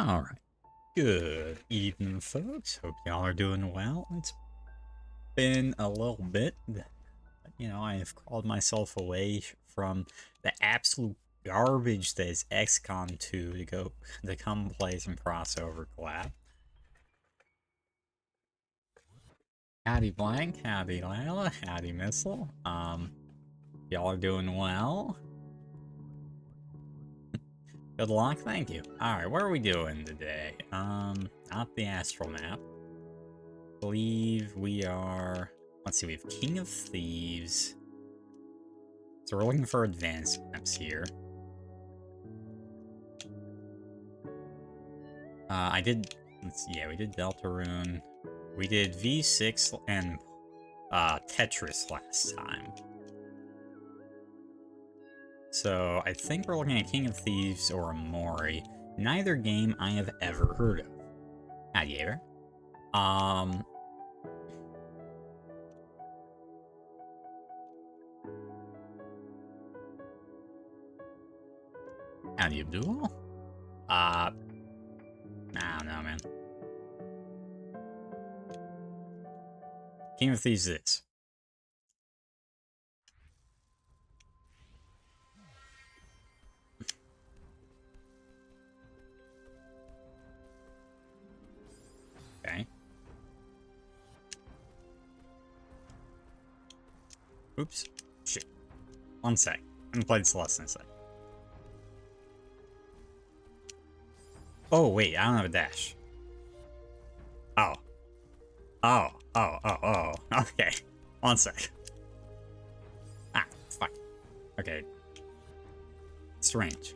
Alright, good evening, folks. Hope y'all are doing well. It's been a little bit, but, I have called myself away from the absolute garbage that is XCOM 2 to come play some crossover collab. Howdy Blank, howdy Lila, howdy Missile. Y'all are doing well. Good luck, thank you. Alright, what are we doing today? Not the astral map. I believe we are... Let's see, we have King of Thieves. So we're looking for advanced maps here. We did Deltarune. We did V6 and Tetris last time. So I think we're looking at King of Thieves or Amori. Neither game I have ever heard of. Howdy, Aver. Howdy, Abdul. I don't know, man. King of Thieves is. Okay. Oops. Shit. One sec. I haven't played Celeste in a sec. Oh, wait. I don't have a dash. Oh. Oh. Okay. One sec. Ah, fuck. Okay. Strange.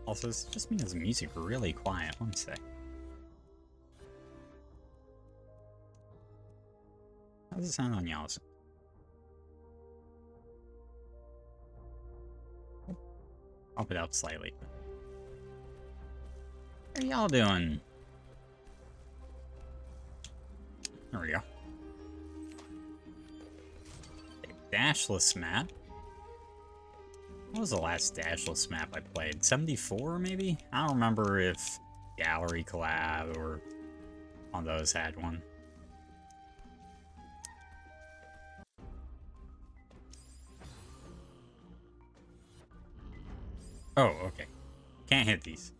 Also, this just means the music really quiet. One sec. How does it sound on y'all's? Up it up slightly. How are y'all doing? There we go. A dashless map. What was the last dashless map I played? 74, maybe? I don't remember if Gallery Collab or one of those had one. Oh, okay. Can't hit these.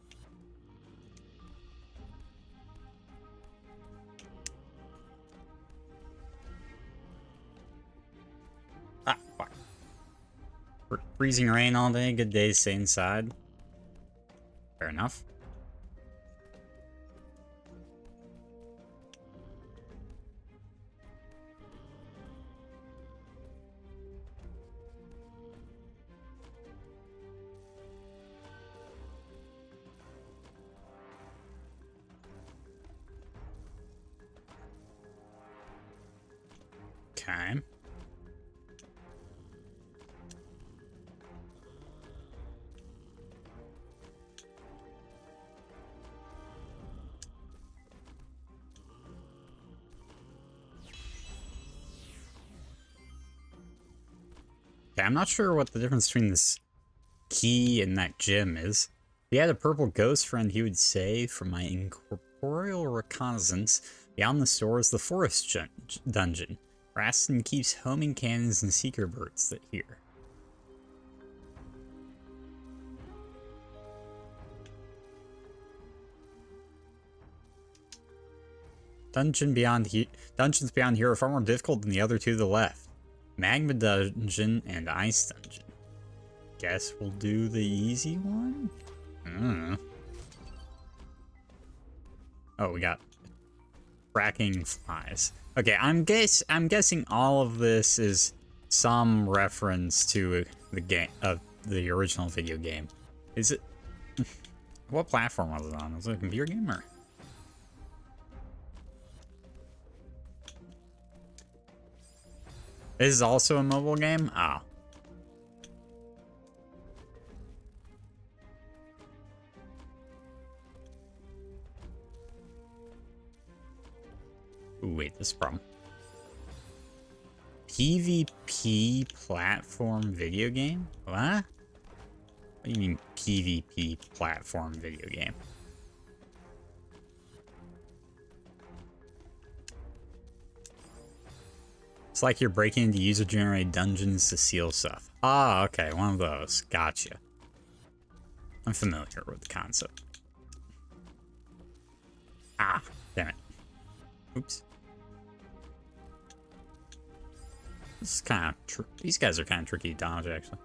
Ah, fuck. Freezing rain all day, good day to stay inside. Fair enough. Okay. Okay, I'm not sure what the difference between this key and that gem is. If he had a purple ghost friend, he would say, from my incorporeal reconnaissance, beyond the store is the forest dungeon. Rastin keeps homing cannons and seeker birds that hear. Dungeons beyond here are far more difficult than the other two to the left. Magma Dungeon and Ice Dungeon. Guess we'll do the easy one? Oh, we got cracking flies. Okay, I'm guessing all of this is some reference to the game of the original video game. Is it? What platform was it on? Was it a computer game or? This is also a mobile game? Oh. Ooh, wait, this problem. PvP platform video game? What? What do you mean PvP platform video game? It's like you're breaking into user-generated dungeons to steal stuff. Ah, okay, one of those. Gotcha. I'm familiar with the concept. Ah, damn it. Oops. This is kind of these guys are kind of tricky to dodge, actually.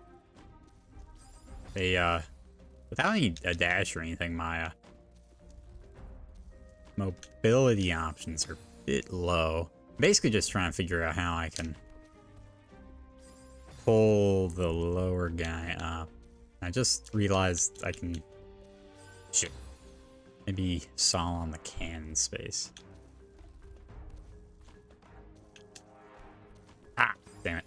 They, without a dash or anything, my, mobility options are a bit low. Basically just trying to figure out how I can pull the lower guy up. I just realized I can... Shit. Maybe saw on the cannon space. Ah, damn it.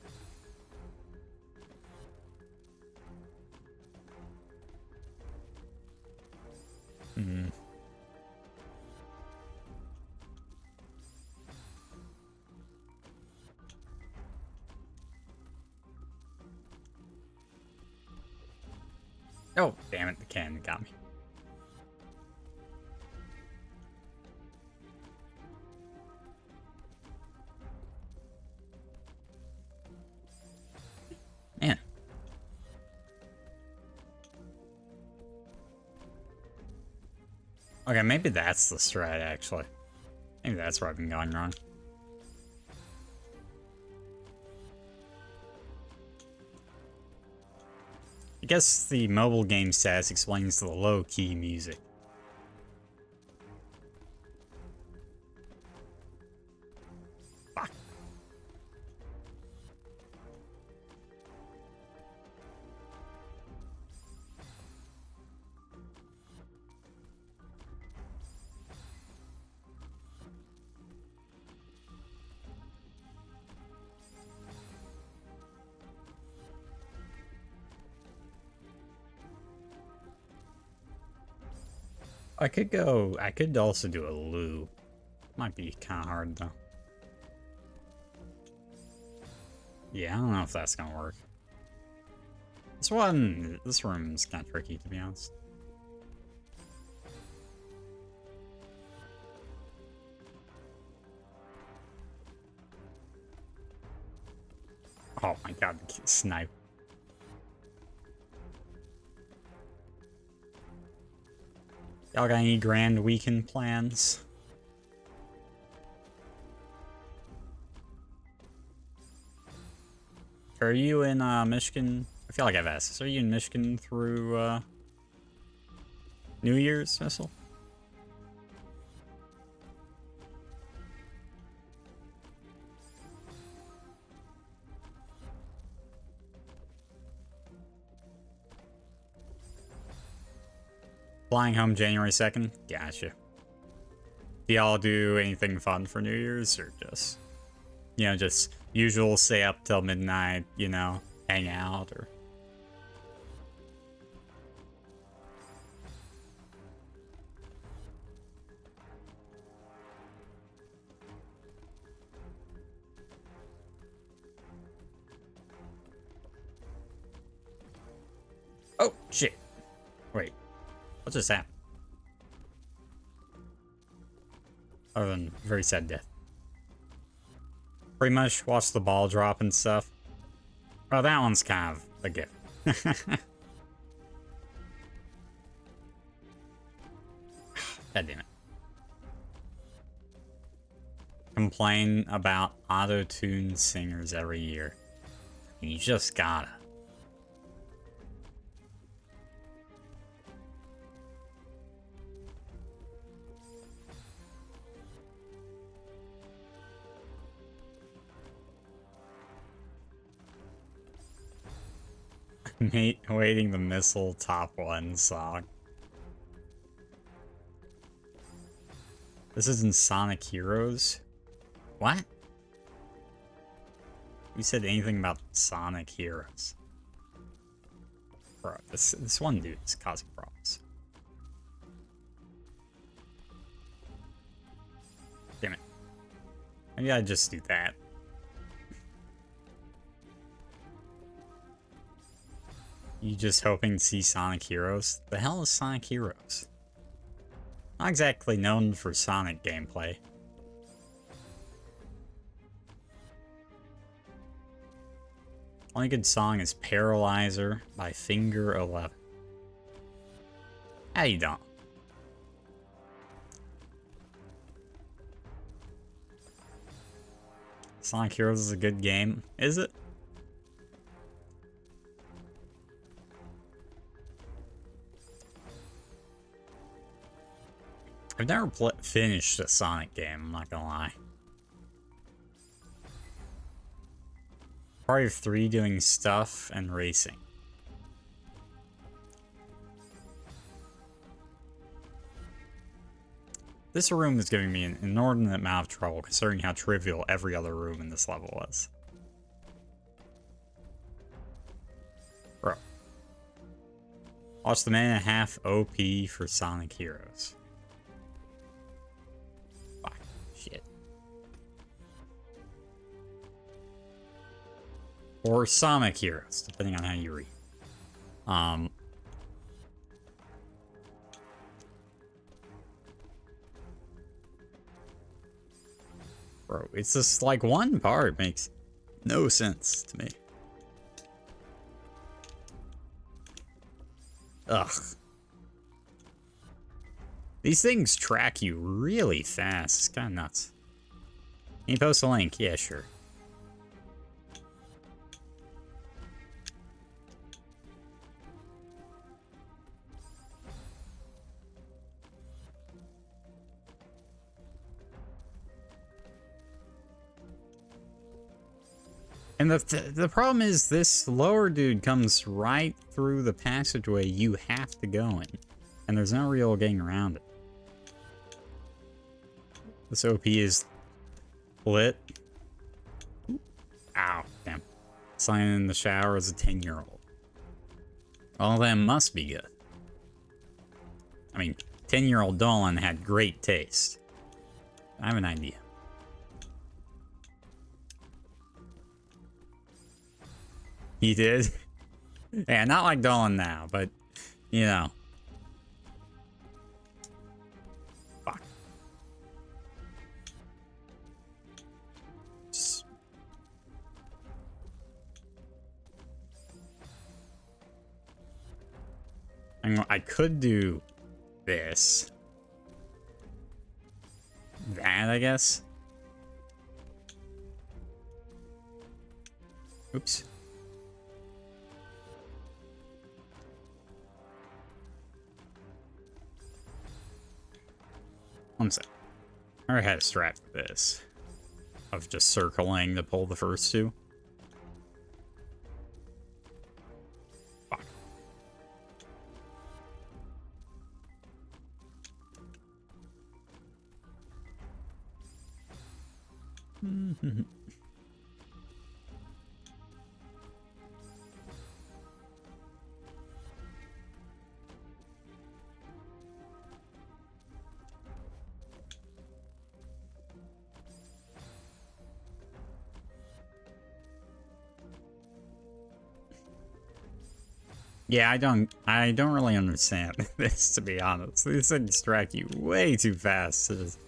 Hmm. Oh, damn it, the cannon got me. Man. Okay, maybe that's the strat, actually. Maybe that's where I've been going wrong. I guess the mobile game status explains the low-key music. Fuck. I could also do a loop. Might be kind of hard, though. Yeah, I don't know if that's gonna work. This room's kind of tricky, to be honest. Oh my god, the snipe. Y'all got any grand weekend plans? Are you in Michigan? I feel like I've asked this. Are you in Michigan through New Year's, Missile? Flying home January 2nd? Gotcha. Do y'all do anything fun for New Year's, or just, you know, just usual stay up till midnight, you know, hang out, or... Oh, shit. Wait. What just happened? Other than very sad death. Pretty much watch the ball drop and stuff. Well, that one's kind of a gift. God damn it. Complain about auto-tuned singers every year. You just gotta. Waiting the missile top one song. This isn't Sonic Heroes? What? You said anything about Sonic Heroes? Bro, this one dude is causing problems. Damn it. Maybe I just do that. You just hoping to see Sonic Heroes? The hell is Sonic Heroes? Not exactly known for Sonic gameplay. Only good song is Paralyzer by Finger 11. How you doing? Sonic Heroes is a good game. Is it? I've never finished a Sonic game, I'm not gonna lie. Part of 3 doing stuff and racing. This room is giving me an inordinate amount of trouble considering how trivial every other room in this level was. Bro. Watch the man half OP for Sonic Heroes. Fuck. Shit. Or Sonic Heroes, depending on how you read. Bro, it's just like one part makes no sense to me. Ugh. These things track you really fast. It's kind of nuts. Can you post a link? Yeah, sure. And the problem is this lower dude comes right through the passageway you have to go in. And there's no real getting around it. This OP is lit. Ow, damn. Signing in the shower as a 10-year-old. Well, that must be good. I mean, 10-year-old Dolan had great taste. I have an idea. He did? Yeah, not like Dolan now, but, you know. Fuck. Just... I could do this. That, I guess. Oops. One sec. I already had a strat for this. Of just circling to pull the first two. Fuck. Yeah, I don't really understand this, to be honest. These things track you way too fast to just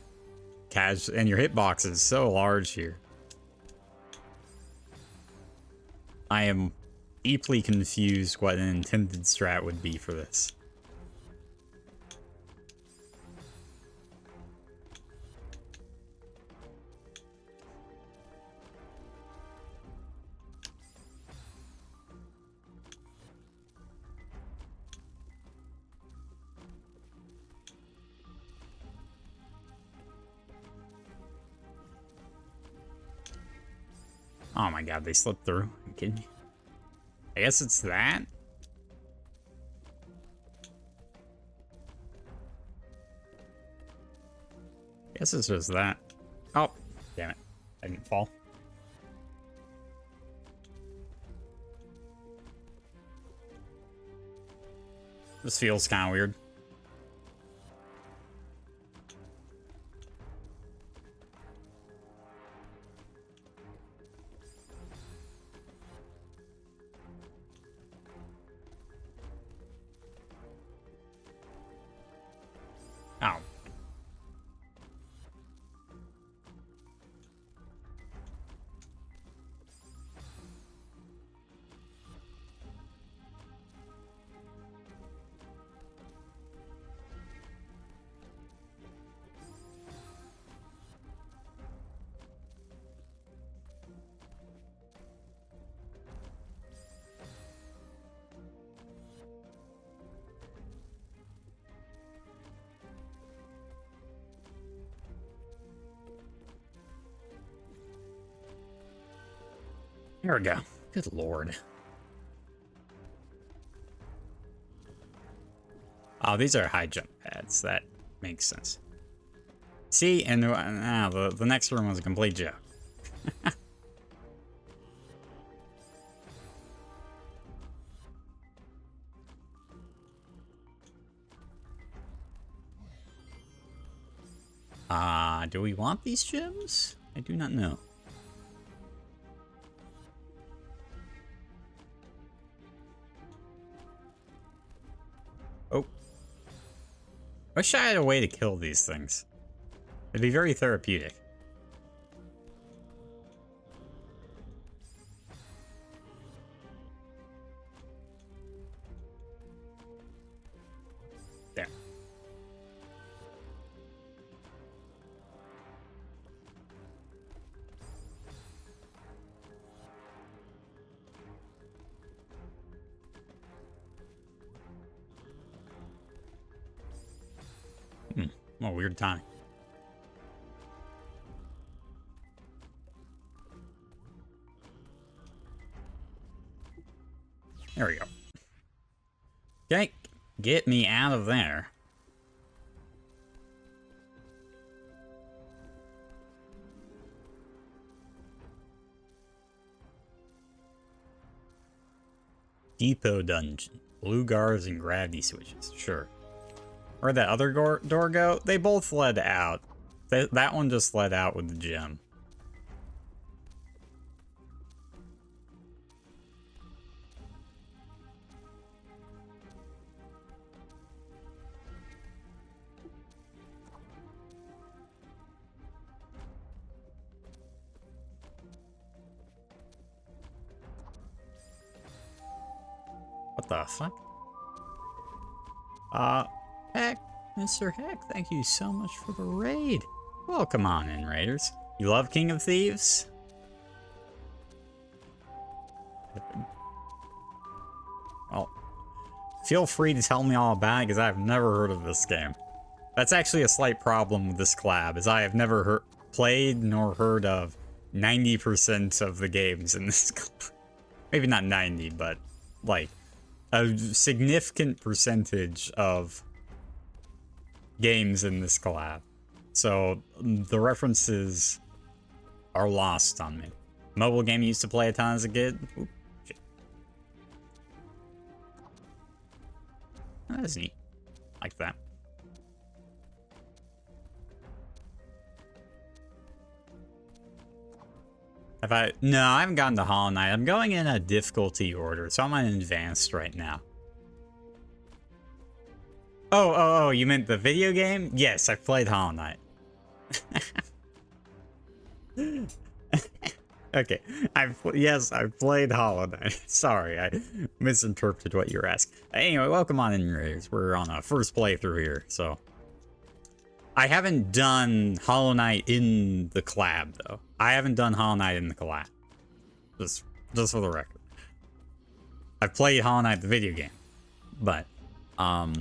catch, and your hitbox is so large here. I am deeply confused what an intended strat would be for this. Oh my god, they slipped through. Are you kidding me? I guess it's that? I guess it's just that. Oh, damn it. I didn't fall. This feels kind of weird. Oh. There we go. Good lord. Oh, these are high jump pads. That makes sense. See, and the next room was a complete joke. Do we want these gems? I do not know. Oh. Wish I had a way to kill these things. It'd be very therapeutic. There. Oh, weird timing. There we go. Okay, get me out of there. Depot dungeon. Blue guards and gravity switches. Sure. Where'd that other door go? They both led out. That one just led out with the gem. What the fuck? Heck, Mr. Heck, thank you so much for the raid. Welcome on in, raiders. You love King of Thieves? Well, feel free to tell me all about it, because I've never heard of this game. That's actually a slight problem with this collab, is I have never played nor heard of 90% of the games in this collab. Maybe not 90, but like a significant percentage of games in this collab. So the references are lost on me. Mobile game I used to play a ton as a kid. Ooh, shit. That's neat. Like that. No, I haven't gotten to Hollow Knight. I'm going in a difficulty order, so I'm on advanced right now. Oh, you meant the video game? Yes, I've played Hollow Knight. Okay, I've played Hollow Knight. Sorry, I misinterpreted what you were asking. Anyway, welcome on in, raiders. We're on a first playthrough here, so. I haven't done Hollow Knight in the collab, though. I haven't done Hollow Knight in the collab. Just for the record. I've played Hollow Knight the video game. But, a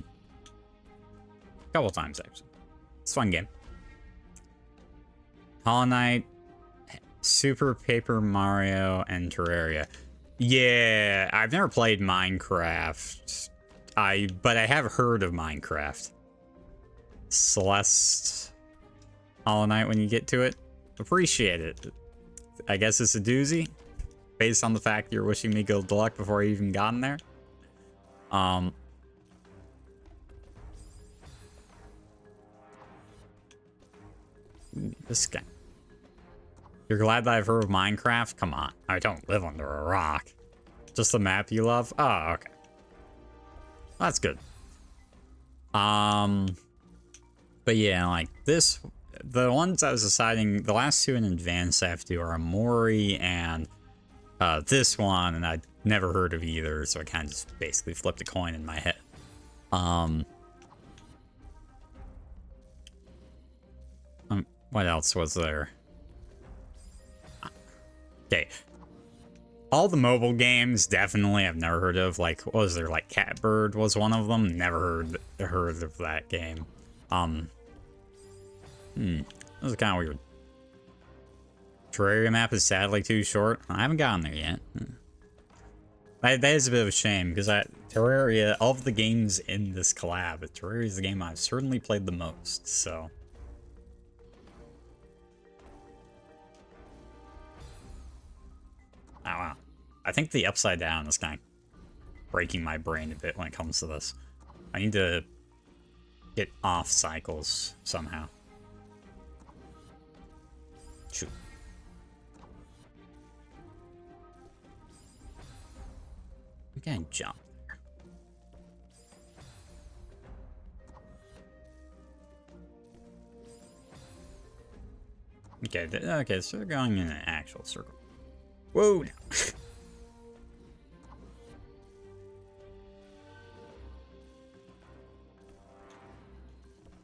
couple times, actually. It's a fun game. Hollow Knight, Super Paper Mario, and Terraria. Yeah, I've never played Minecraft. But I have heard of Minecraft. Celeste, Hollow Knight when you get to it. Appreciate it. I guess it's a doozy, based on the fact you're wishing me good luck before I even gotten there. This guy. You're glad that I've heard of Minecraft? Come on, I don't live under a rock. Just the map you love? Oh, okay. That's good. But yeah, like this, the ones I was deciding, the last two in advance I have to do are Amori and this one, and I'd never heard of either, so I kind of just basically flipped a coin in my head. What else was there? Okay. All the mobile games, definitely, I've never heard of. Like, what was there? Like, Catbird was one of them. Never heard of that game. That was kind of weird. Terraria map is sadly too short. I haven't gotten there yet. That is a bit of a shame, because Terraria, of the games in this collab, Terraria is the game I've certainly played the most, so... Oh, wow. I think the upside down is kind of breaking my brain a bit when it comes to this. I need to get off cycles somehow. Shoot. I can't jump there. Okay, okay, so they're going in an actual circle. Whoa!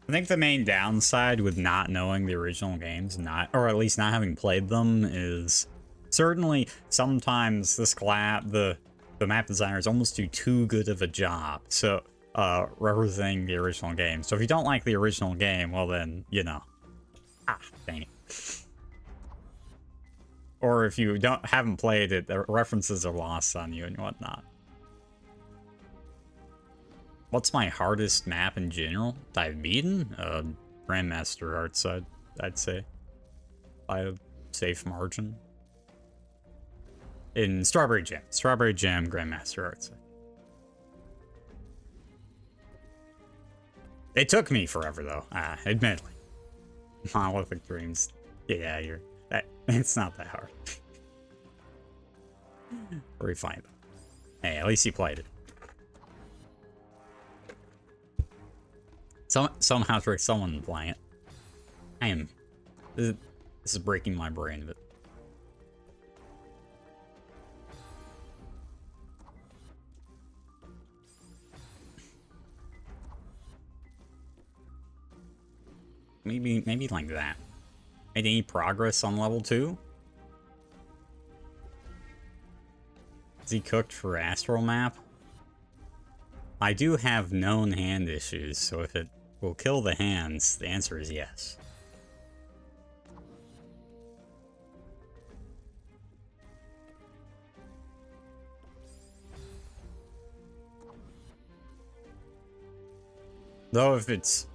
I think the main downside with not knowing the original games, or at least not having played them, is certainly sometimes this collab, the map designers almost do too good of a job. So, representing the original game. So if you don't like the original game, well then, you know, dang it. Or if you haven't played it, the references are lost on you and whatnot. What's my hardest map in general that I've beaten? Grandmaster Hearts, I'd say. By a safe margin. In Strawberry Jam. Strawberry Jam, Grandmaster Hearts. It took me forever, though, admittedly. Monolithic Dreams. Yeah, it's not that hard. Very fine, though. Hey, at least you played it. Somehow trick someone playing it. I am. This is breaking my brain a bit. Maybe like that. Made any progress on level 2? Is he cooked for Astral Map? I do have known hand issues, so if it will kill the hands, the answer is yes. Though if it's...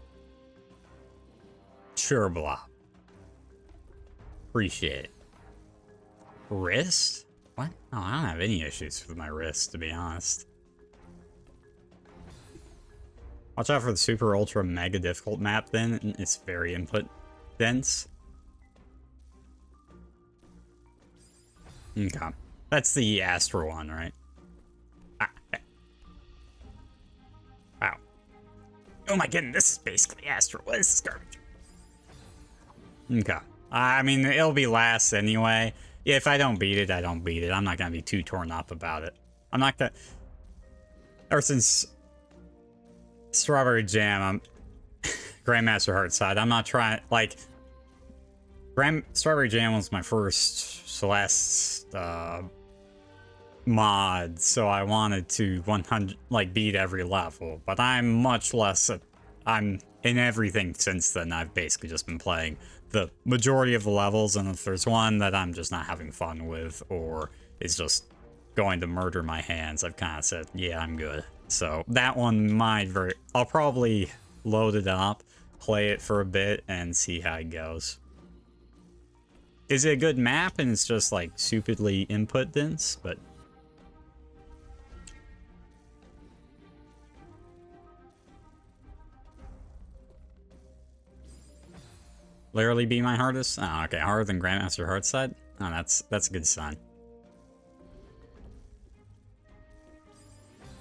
Sure, blah. Appreciate it. Wrist? What? Oh, I don't have any issues with my wrist, to be honest. Watch out for the super ultra mega difficult map then. It's very input dense. Okay. That's the Astral one, right? Wow. Oh my goodness, this is basically Astral. What is this garbage? Okay. I mean, it'll be last anyway. If I don't beat it, I don't beat it. I'm not gonna be too torn up about it. I'm not gonna... Ever since Strawberry Jam, I'm Grandmaster Heartside. I'm not trying, like... Strawberry Jam was my first Celeste mod, so I wanted to 100, like, beat every level. But I'm much less... I'm in everything since then. I've basically just been playing the majority of the levels, and if there's one that I'm just not having fun with, or is just going to murder my hands, I've kind of said, yeah, I'm good. So that one I'll probably load it up, play it for a bit, and see how it goes. Is it a good map, and it's just like stupidly input dense, but... Literally be my hardest? Oh, okay, harder than Grandmaster Heartside? Oh, that's a good sign.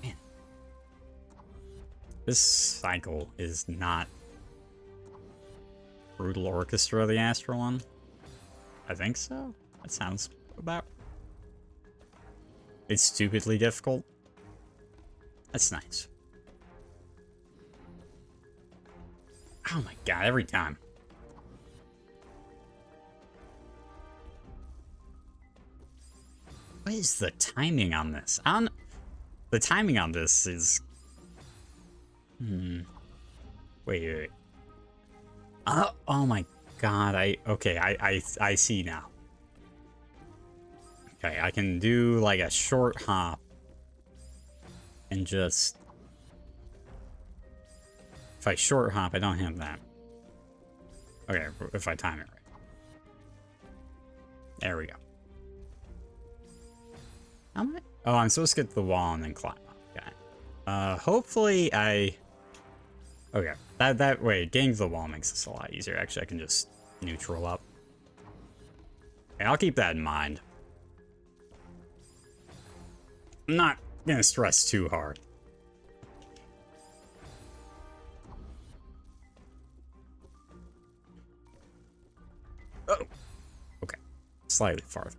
Man. This cycle is not Brutal Orchestra, the Astral one. I think so. That sounds about... It's stupidly difficult. That's nice. Oh my god, every time. What is the timing on this? The timing on this is... Wait. Oh my god, I see now. Okay, I can do like a short hop and just... If I short hop, I don't have that. Okay, if I time it right. There we go. How am I? Oh, I'm supposed to get to the wall and then climb up. Okay. Hopefully I... Okay, that way, getting to the wall makes this a lot easier. Actually, I can just neutral up. Okay, I'll keep that in mind. I'm not gonna stress too hard. Oh! Okay, slightly farther.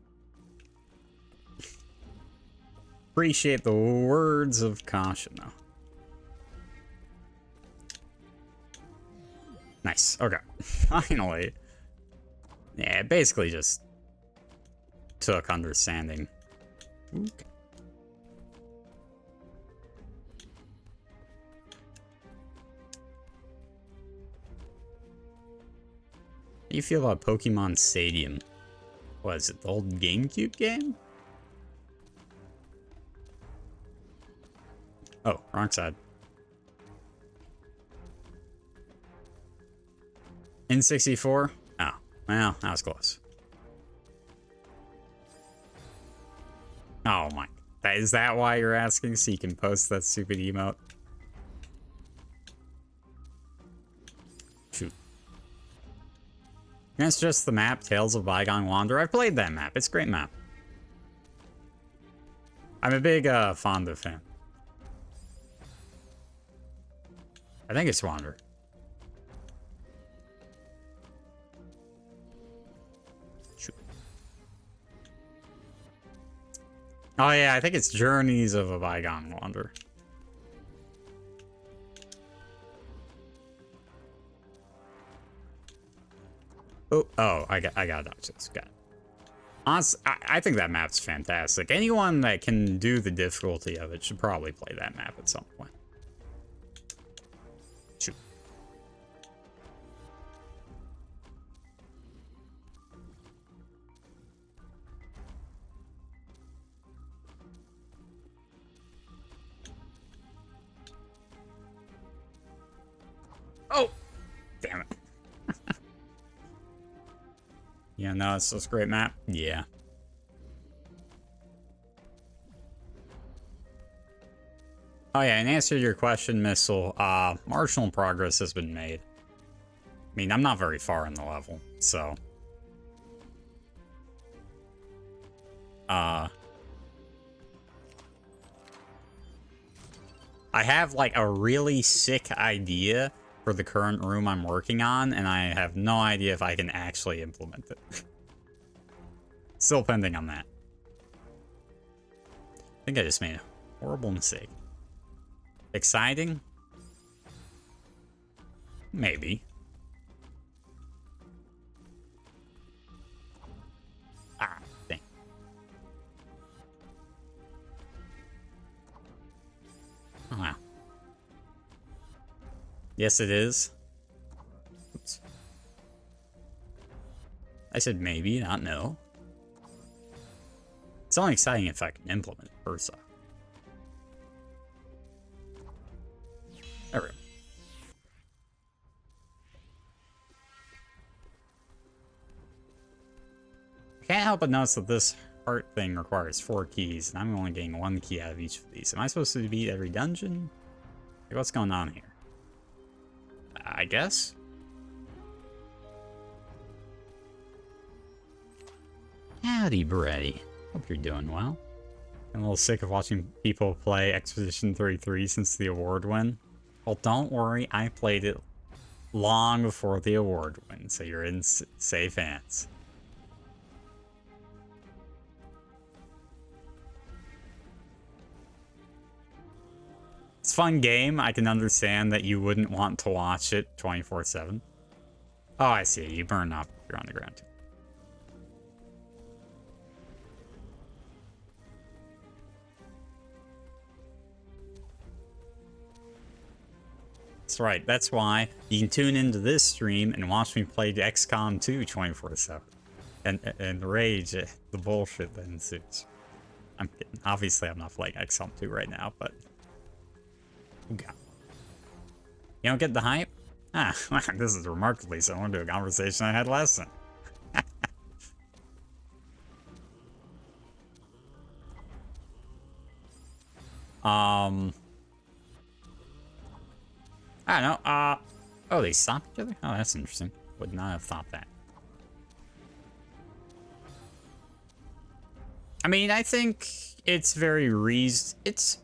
Appreciate the words of caution, though. Nice. Okay. Finally. Yeah, it basically just took understanding. Okay. How do you feel about Pokemon Stadium? What is it, the old GameCube game? Oh, wrong side. N64? Oh, well, that was close. Oh my. Is that why you're asking? So you can post that stupid emote? Shoot. That's just the map, Tales of Bygone Wanderer. I've played that map. It's a great map. I'm a big Fonda fan. I think it's Wanderer. Shoot. Oh yeah, I think it's Journeys of a Bygone Wanderer. Oh, I got dodge this. Got it. Honestly, I think that map's fantastic. Anyone that can do the difficulty of it should probably play that map at some point. Shoot. Oh! Damn it. Yeah, no, it's just a great map. Yeah. Oh yeah, in answer to your question, Missile, marginal progress has been made. I mean, I'm not very far in the level, so... I have, like, a really sick idea for the current room I'm working on, and I have no idea if I can actually implement it. Still pending on that. I think I just made a horrible mistake. Exciting? Maybe. Ah, dang. Oh, wow. Yes, it is. Oops. I said maybe, not no. It's only exciting if I can implement it first. There we go. I can't help but notice that this heart thing requires 4 keys, and I'm only getting 1 key out of each of these. Am I supposed to beat every dungeon? Like, what's going on here? I guess? Howdy, Brady. Hope you're doing well. I'm a little sick of watching people play Expedition 33 since the award win. Well, don't worry, I played it long before the award win, so you're in safe hands. It's a fun game. I can understand that you wouldn't want to watch it 24/7. Oh, I see. You burn up if you're on the ground. That's right. That's why you can tune into this stream and watch me play XCOM 2 24/7. and rage at the bullshit that ensues. I'm kidding. Obviously, I'm not playing XCOM 2 right now, but okay. You don't get the hype? Ah, this is remarkably similar to a conversation I had last time. I don't know. Oh, they stop each other? Oh, that's interesting. Would not have thought that. I mean, I think it's very it's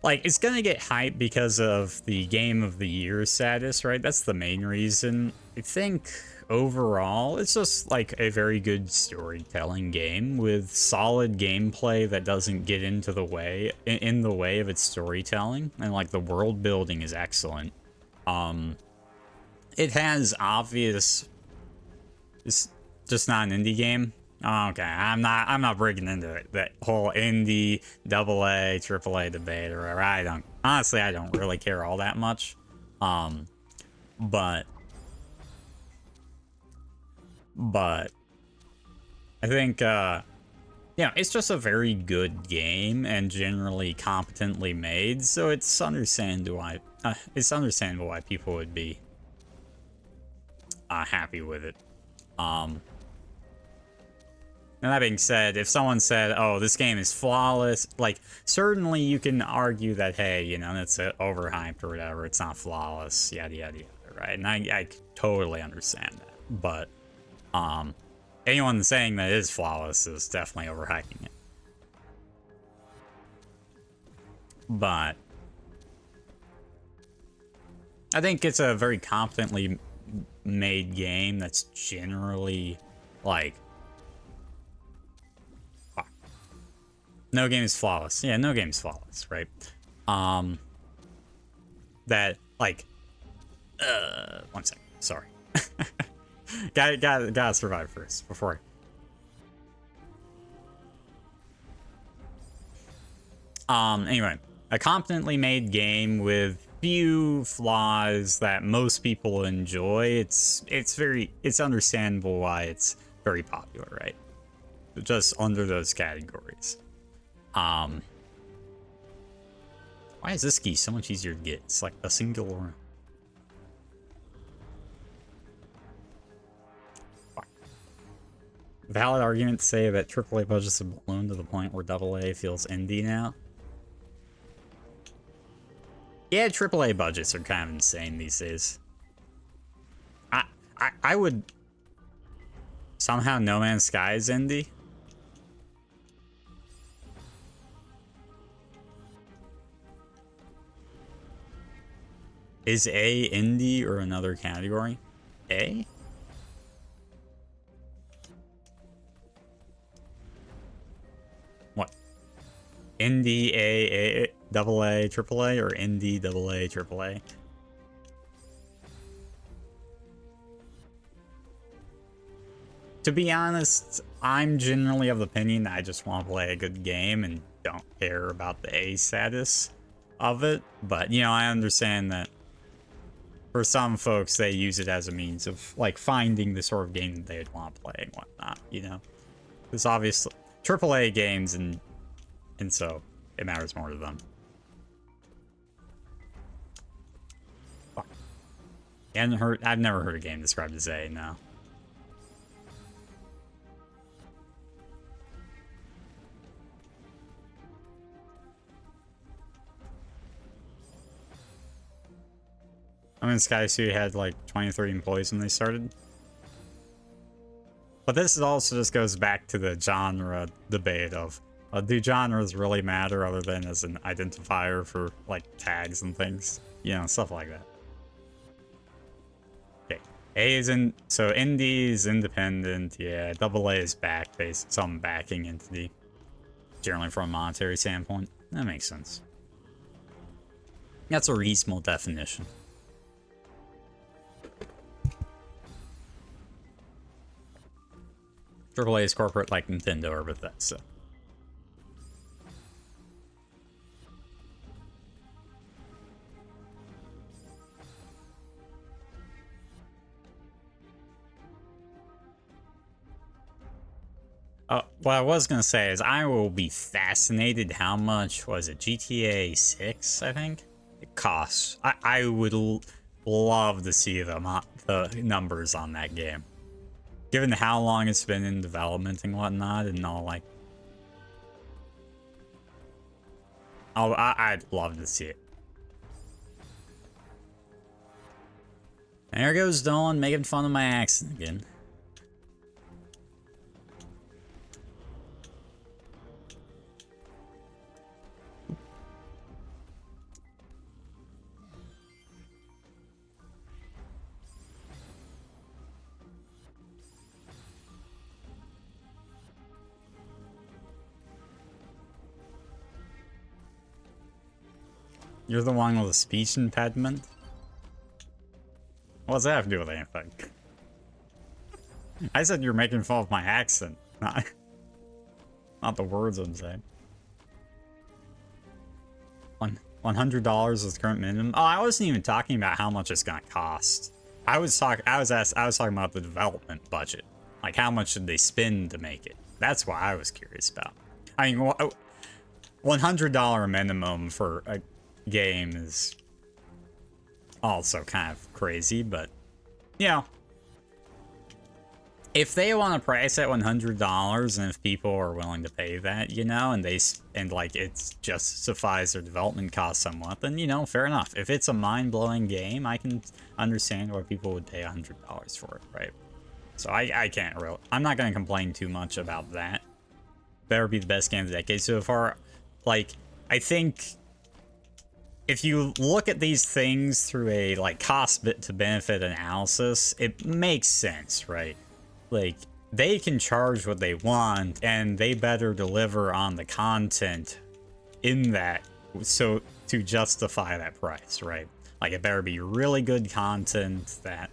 like, it's gonna get hyped because of the Game of the Year status, right? That's the main reason. I think overall, it's just like a very good storytelling game with solid gameplay that doesn't get into the way in the way of its storytelling, and like the world building is excellent. It has obvious. It's just not an indie game. Okay, I'm not breaking into it. That whole indie, AA, AAA debate or whatever. I don't really care all that much. But I think it's just a very good game and generally competently made, so it's understandable why people would be happy with it. And that being said, if someone said, oh, this game is flawless, like, certainly you can argue that, hey, it's overhyped or whatever, it's not flawless, yada, yada, yada, right? And I totally understand that. But, anyone saying that it is flawless is definitely overhyping it. But, I think it's a very competently made game that's generally, like, no game is flawless. Yeah, no game is flawless, right? That, like, one second, sorry. gotta survive first, before. Anyway, a competently made game with few flaws that most people enjoy. It's understandable why it's very popular, right? Just under those categories. Why is this key so much easier to get? It's like a singular. Valid argument to say that AAA budgets have blown to the point where AA feels indie now. Yeah, AAA budgets are kind of insane these days. I would somehow No Man's Sky is indie. Is A indie or another category? A? What? Indie A, AA, AAA, or indie AA, AAA? To be honest, I'm generally of the opinion that I just want to play a good game and don't care about the A status of it. But, I understand that for some folks, they use it as a means of, like, finding the sort of game that they'd want to play and whatnot, There's obviously AAA games, and so it matters more to them. Fuck. I've never heard a game described as A, no. I mean, Sky Suit had like 20 30 employees when they started. But this also just goes back to the genre debate of, do genres really matter other than as an identifier for, like, tags and things? Stuff like that. Okay. A is so indie is independent, yeah. AA is back-based, some backing entity. Generally from a monetary standpoint. That makes sense. That's a reasonable definition. AAA is corporate like Nintendo or Bethesda. What I was gonna say is I will be fascinated how much was it GTA 6, I think it costs. I would love to see the numbers on that game, given how long it's been in development and whatnot, and all like. Oh, I'd love to see it. There goes Dawn making fun of my accent again. You're the one with a speech impediment? What does that have to do with anything? I said you're making fun of my accent, not the words I'm saying. $100 is the current minimum. Oh, I wasn't even talking about how much it's gonna cost. I was talking about the development budget. Like, how much did they spend to make it? That's what I was curious about. I mean, $100 minimum for a game is also kind of crazy, but you know, if they want to price at $100 and if people are willing to pay that, you know, and like it justifies their development costs somewhat, then, you know, fair enough. If it's a mind-blowing game, I can understand why people would pay $100 for it, right? So I can't really, I'm not going to complain too much about that. Better be the best game of the decade so far. Like, I think if you look at these things through a like cost to benefit analysis, it makes sense, right? Like, they can charge what they want and they better deliver on the content in that, so to justify that price, right? Like, it better be really good content that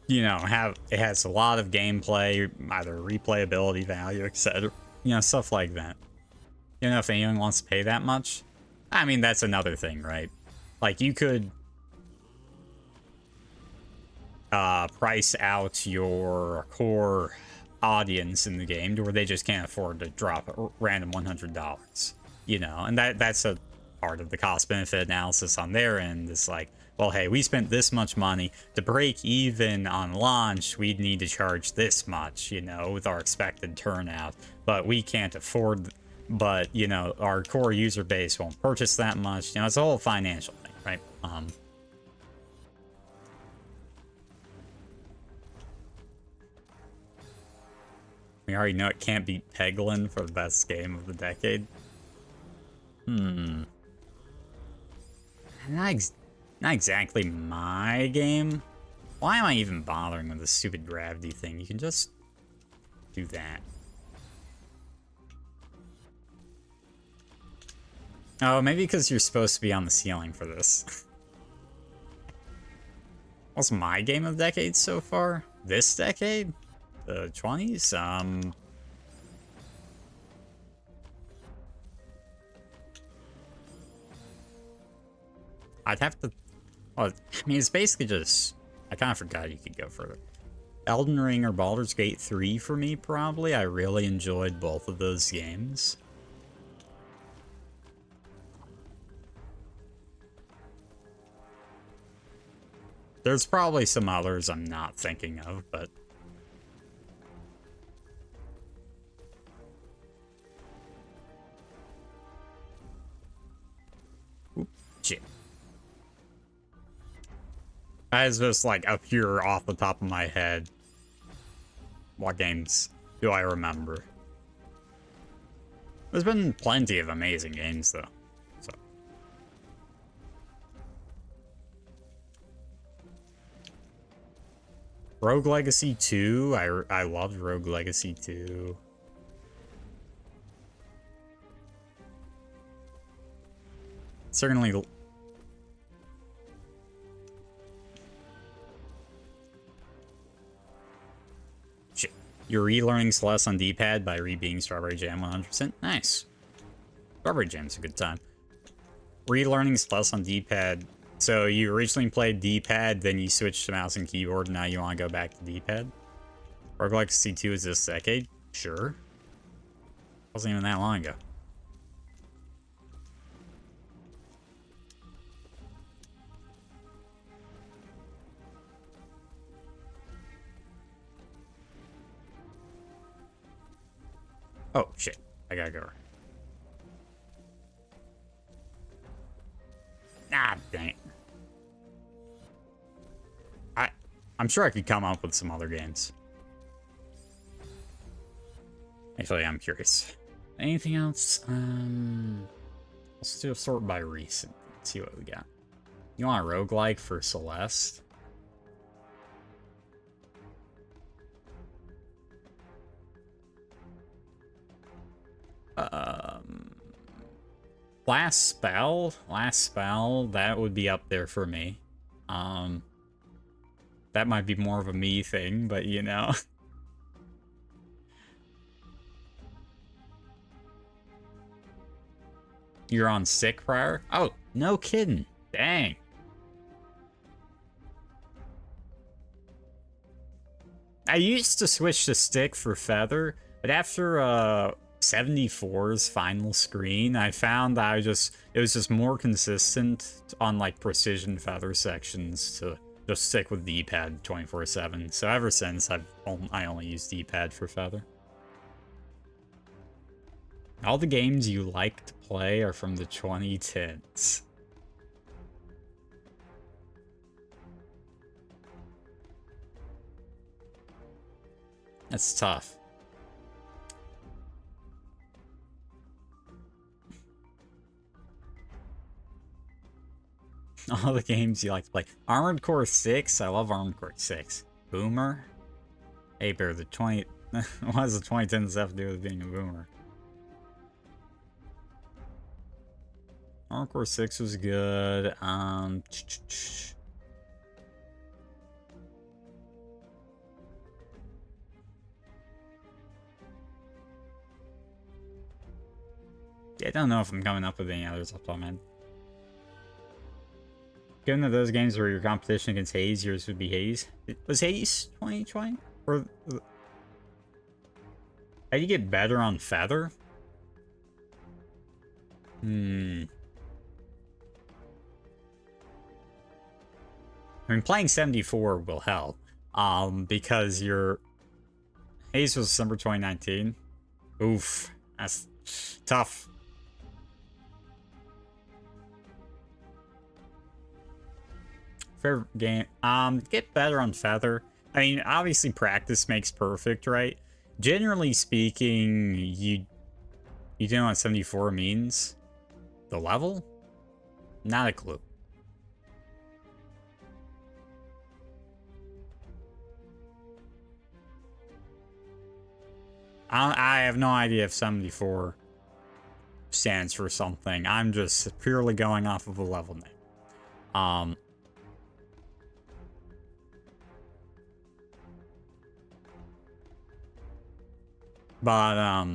you know, it has a lot of gameplay, either replayability value, etc. You know, stuff like that. You know, if anyone wants to pay that much, I mean, that's another thing, right? Like, you could price out your core audience in the game to where they just can't afford to drop a random $100, you know, and that's a part of the cost benefit analysis on their end. It's like, well, hey, we spent this much money to break even on launch. We'd need to charge this much, you know, with our expected turnout, but we can't afford, but, you know, our core user base won't purchase that much. You know, it's a whole financial thing, right? We already know it can't beat Peglin for the best game of the decade. Not exactly my game. Why am I even bothering with this stupid gravity thing? You can just do that. Oh, maybe because you're supposed to be on the ceiling for this. What's my game of the decade so far? This decade? The 20s? I'd have to... Well, I mean, it's basically just... I kind of forgot you could go further. Elden Ring or Baldur's Gate 3 for me, probably. I really enjoyed both of those games. There's probably some others I'm not thinking of, but... Oop, shit. That is just, like, up here off the top of my head. What games do I remember? There's been plenty of amazing games, though. So. Rogue Legacy 2. I loved Rogue Legacy 2. Certainly... Shit. You're relearning Celeste on D-pad by re-being Strawberry Jam 100%. Nice. Strawberry Jam's a good time. Relearning Celeste on D-pad So you originally played D-pad, then you switched to mouse and keyboard, and now you want to go back to D-pad? Roguelike C2 is this decade? Sure. Wasn't even that long ago. Oh, shit. I gotta go. Ah, dang it. I'm sure I could come up with some other games. Actually, I'm curious. Anything else? Let's do a sort by recent. Let's see what we got. You want a roguelike for Celeste? Last spell, that would be up there for me. That might be more of a me thing, but you know. You're on sick prior? Oh, no kidding. Dang. I used to switch to stick for feather, but after 74's final screen, I found that it was just more consistent on like precision feather sections to just stick with D-pad 24/7. So ever since I only use D-pad for feather. All the games you like to play are from the 2010s. That's tough. All the games you like to play. Armored Core 6? I love Armored Core 6. Boomer? Hey, Bear, the 20... what does the 2010s have to do with being a boomer? Armored Core 6 was good. I don't know if I'm coming up with any others off the top of my head. Given that those games were your competition against Haze, yours would be Haze. Was Haze 2020? Or how do you get better on feather? I mean, playing 74 will help. Because your Haze was December 2019. Oof, that's tough. Favorite game. Get better on feather. I mean, obviously practice makes perfect, right? Generally speaking, you know what 74 means? The level? Not a clue. I have no idea if 74 stands for something. I'm just purely going off of a level name. But,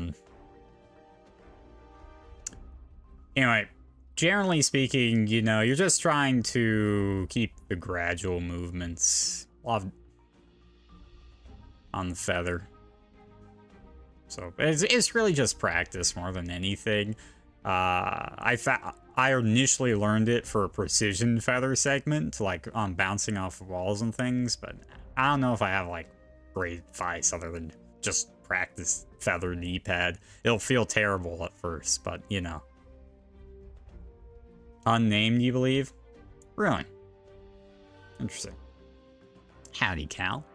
anyway, generally speaking, you know, you're just trying to keep the gradual movements on the feather. So, it's really just practice more than anything. I initially learned it for a precision feather segment, like on bouncing off of walls and things, but I don't know if I have, like, great advice other than just practice feather D-pad. It'll feel terrible at first, but you know. Unnamed, you believe? Really? Interesting. Howdy, Cal.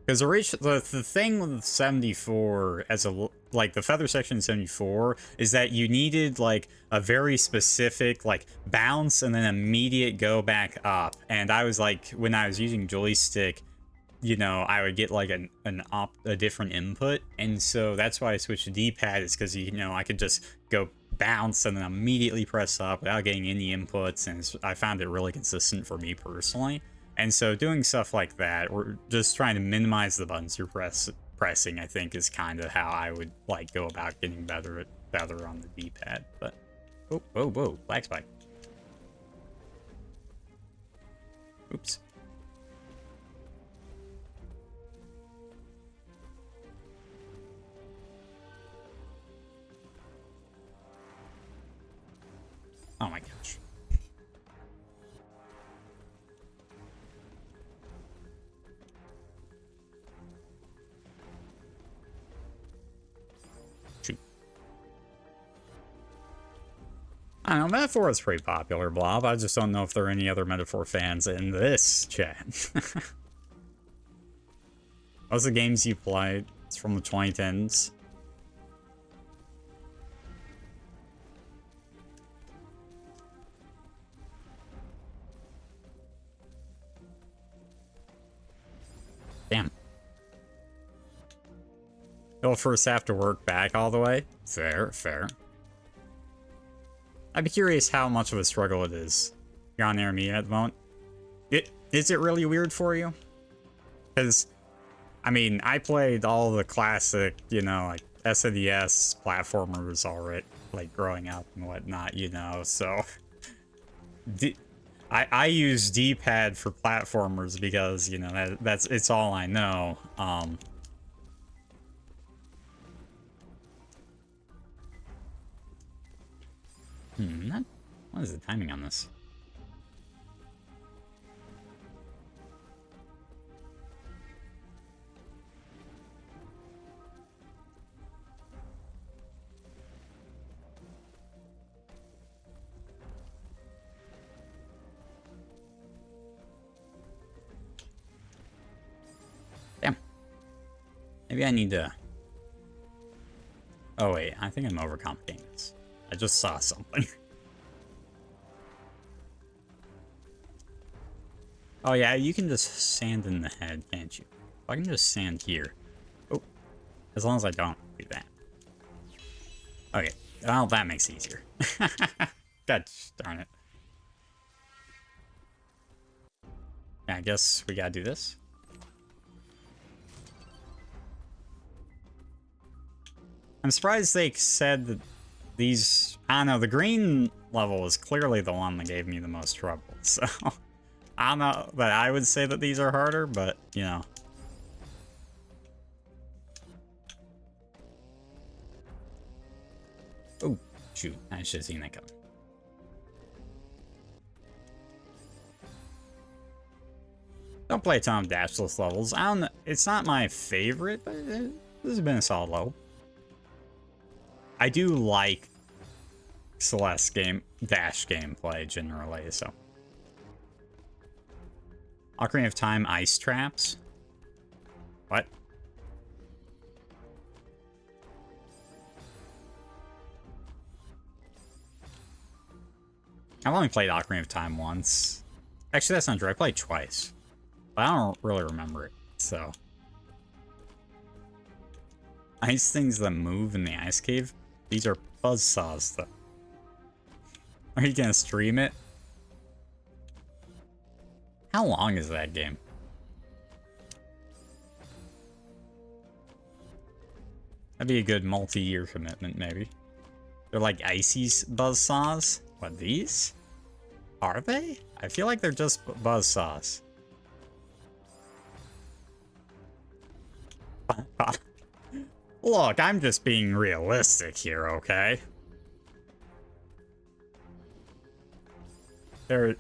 Because the thing with 74 as a like the feather section in 74 is that you needed like a very specific like bounce and then immediate go back up. And I was like, when I was using joystick, you know, I would get like a different input, and so that's why I switched to D-pad, is because, you know, I could just go bounce and then immediately press up without getting any inputs, and I found it really consistent for me personally. And so doing stuff like that, or just trying to minimize the buttons you're pressing, I think is kind of how I would like go about getting better at feather on the D-pad. But whoa, black spike. Oops. Oh my gosh. Shoot. I don't know, Metaphor is pretty popular, Blob. I just don't know if there are any other Metaphor fans in this chat. Most of the games you played, it's from the 2010s. Damn. You'll first have to work back all the way? Fair, fair. I'd be curious how much of a struggle it is. You're on intermediate at the moment. Is it really weird for you? Because, I mean, I played all the classic, you know, like SNES platformers already, like growing up and whatnot, you know, so... I use D-pad for platformers because, you know, it's all I know. What is the timing on this? Damn. Maybe I need to... Oh wait, I think I'm overcomplicating this. I just saw something. Oh yeah, you can just sand in the head, can't you? I can just sand here. Oh, as long as I don't do that. Okay, well, that makes it easier. God darn it. Yeah, I guess we gotta do this. I'm surprised they said that these... I don't know, the green level is clearly the one that gave me the most trouble, so... I don't know that I would say that these are harder, but, you know. Oh, shoot. I should have seen that coming. Don't play a ton of dashless levels. I don't know. It's not my favorite, but this has been a solid level. I do like Celeste dash gameplay generally, so. Ocarina of Time ice traps? What? I've only played Ocarina of Time once. Actually, that's not true. I played twice. But I don't really remember it, so. Ice things that move in the ice cave? These are buzzsaws, though. Are you gonna stream it? How long is that game? That'd be a good multi-year commitment, maybe. They're like icy buzzsaws? What, these? Are they? I feel like they're just buzzsaws. Look, I'm just being realistic here, okay? There...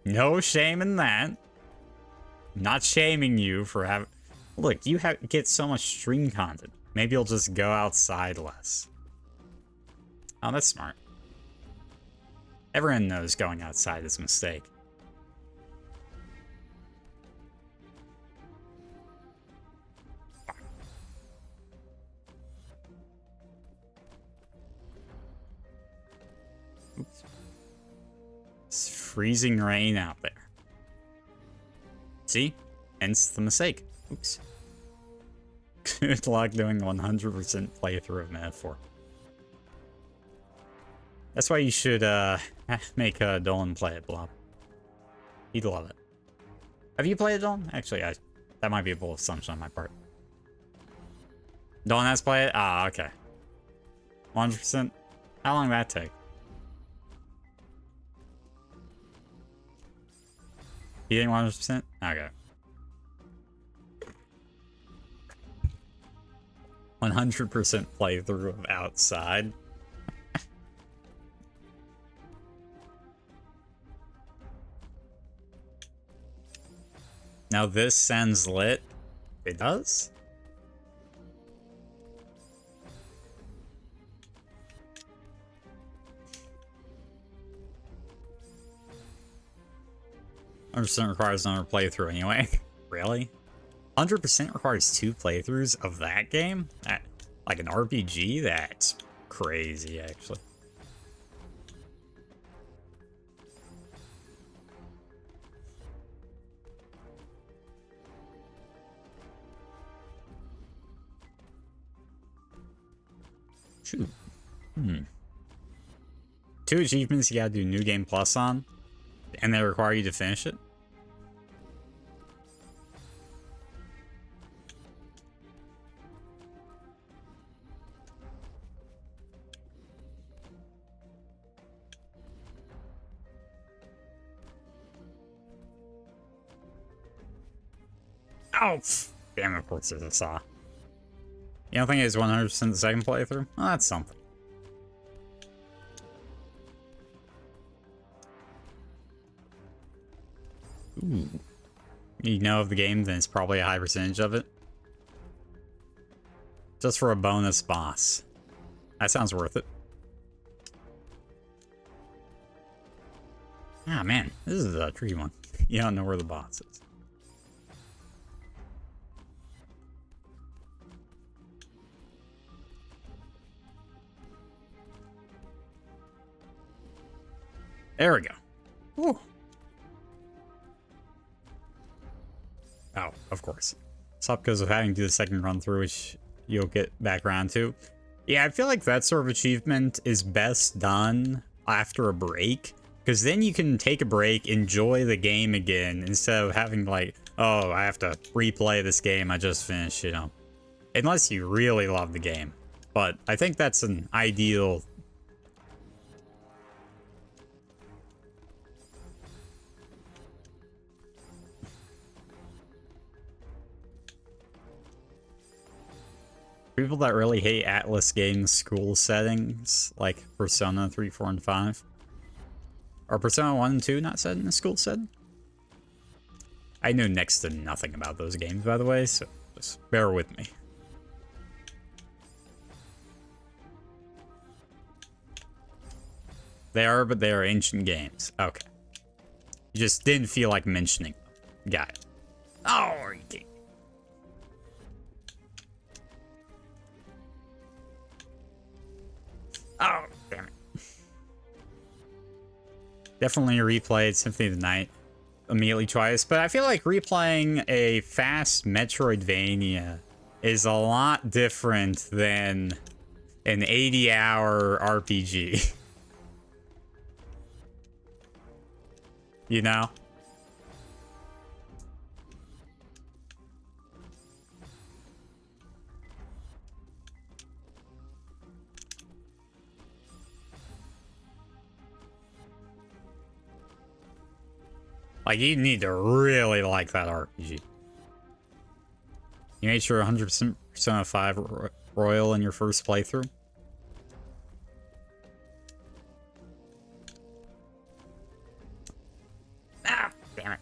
No shame in that. I'm not shaming you for having... Look, you get so much stream content. Maybe you'll just go outside less. Oh, that's smart. Everyone knows going outside is a mistake. Oops. It's freezing rain out there. See? Hence the mistake. Oops. Good luck doing 100% playthrough of Metaphor. That's why you should make Dolan play it, Blob. He'd love it. Have you played it, Dolan? Actually, that might be a bold assumption on my part. Dolan has played it? Ah, okay. 100%? How long did that take? You think 100%? Okay. 100% playthrough of Outside. Now this sounds lit. It does? %, requires another playthrough anyway. Really? 100% requires 2 playthroughs of that game? Like an RPG? That's crazy, actually. Shoot. 2 achievements you gotta do New Game Plus on, and they require you to finish it? Oh, damn, of course there's a saw. You don't think it's 100% the second playthrough? Well, that's something. Ooh. You know of the game, then it's probably a high percentage of it. Just for a bonus boss. That sounds worth it. Ah, man, this is a tricky one. You don't know where the boss is. There we go. Ooh. Oh, of course. It's up because of having to do the second run through, which you'll get back around to. Yeah, I feel like that sort of achievement is best done after a break, because then you can take a break, enjoy the game again, instead of having like, oh, I have to replay this game I just finished, you know. Unless you really love the game. But I think that's an ideal. People that really hate Atlas games school settings, like Persona 3, 4, and 5. Are Persona 1 and 2 not set in a school setting? I know next to nothing about those games, by the way, so just bear with me. They are, but they are ancient games. Okay. You just didn't feel like mentioning them. Got it. Oh, you can't. Oh, damn it. Definitely replayed Symphony of the Night immediately twice, but I feel like replaying a fast Metroidvania is a lot different than an 80-hour RPG. You know? Like, you need to really like that RPG. You made sure 100% Persona 5 Royal in your first playthrough? Ah, damn it.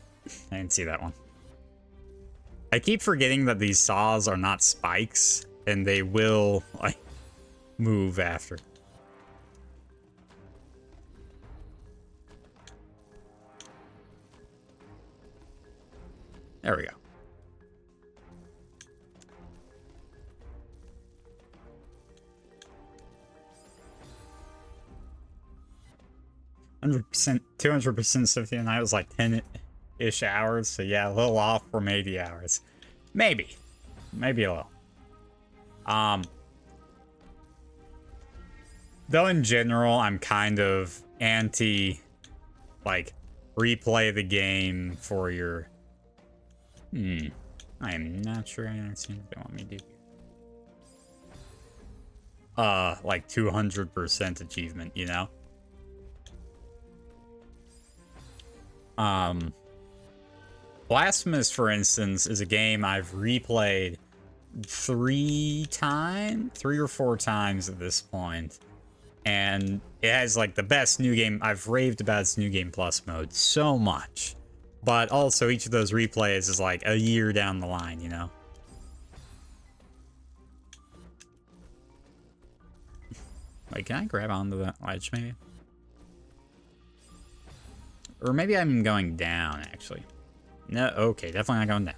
I didn't see that one. I keep forgetting that these saws are not spikes, and they will, like, move after. There we go. %, 200% Symphony of the Night was like 10-ish hours, so yeah, a little off from 80 hours. Maybe. Maybe a little. Though in general, I'm kind of anti, like, replay the game for your... I am not sure I understand what they want me to do here. Like 200% achievement, you know? Blasphemous, for instance, is a game I've replayed 3 or 4 times at this point. And it has, like, the best new game. I've raved about its New Game Plus mode so much. But also, each of those replays is, like, a year down the line, you know? Wait, can I grab onto that ledge, maybe? Or maybe I'm going down, actually. No, okay, definitely not going down.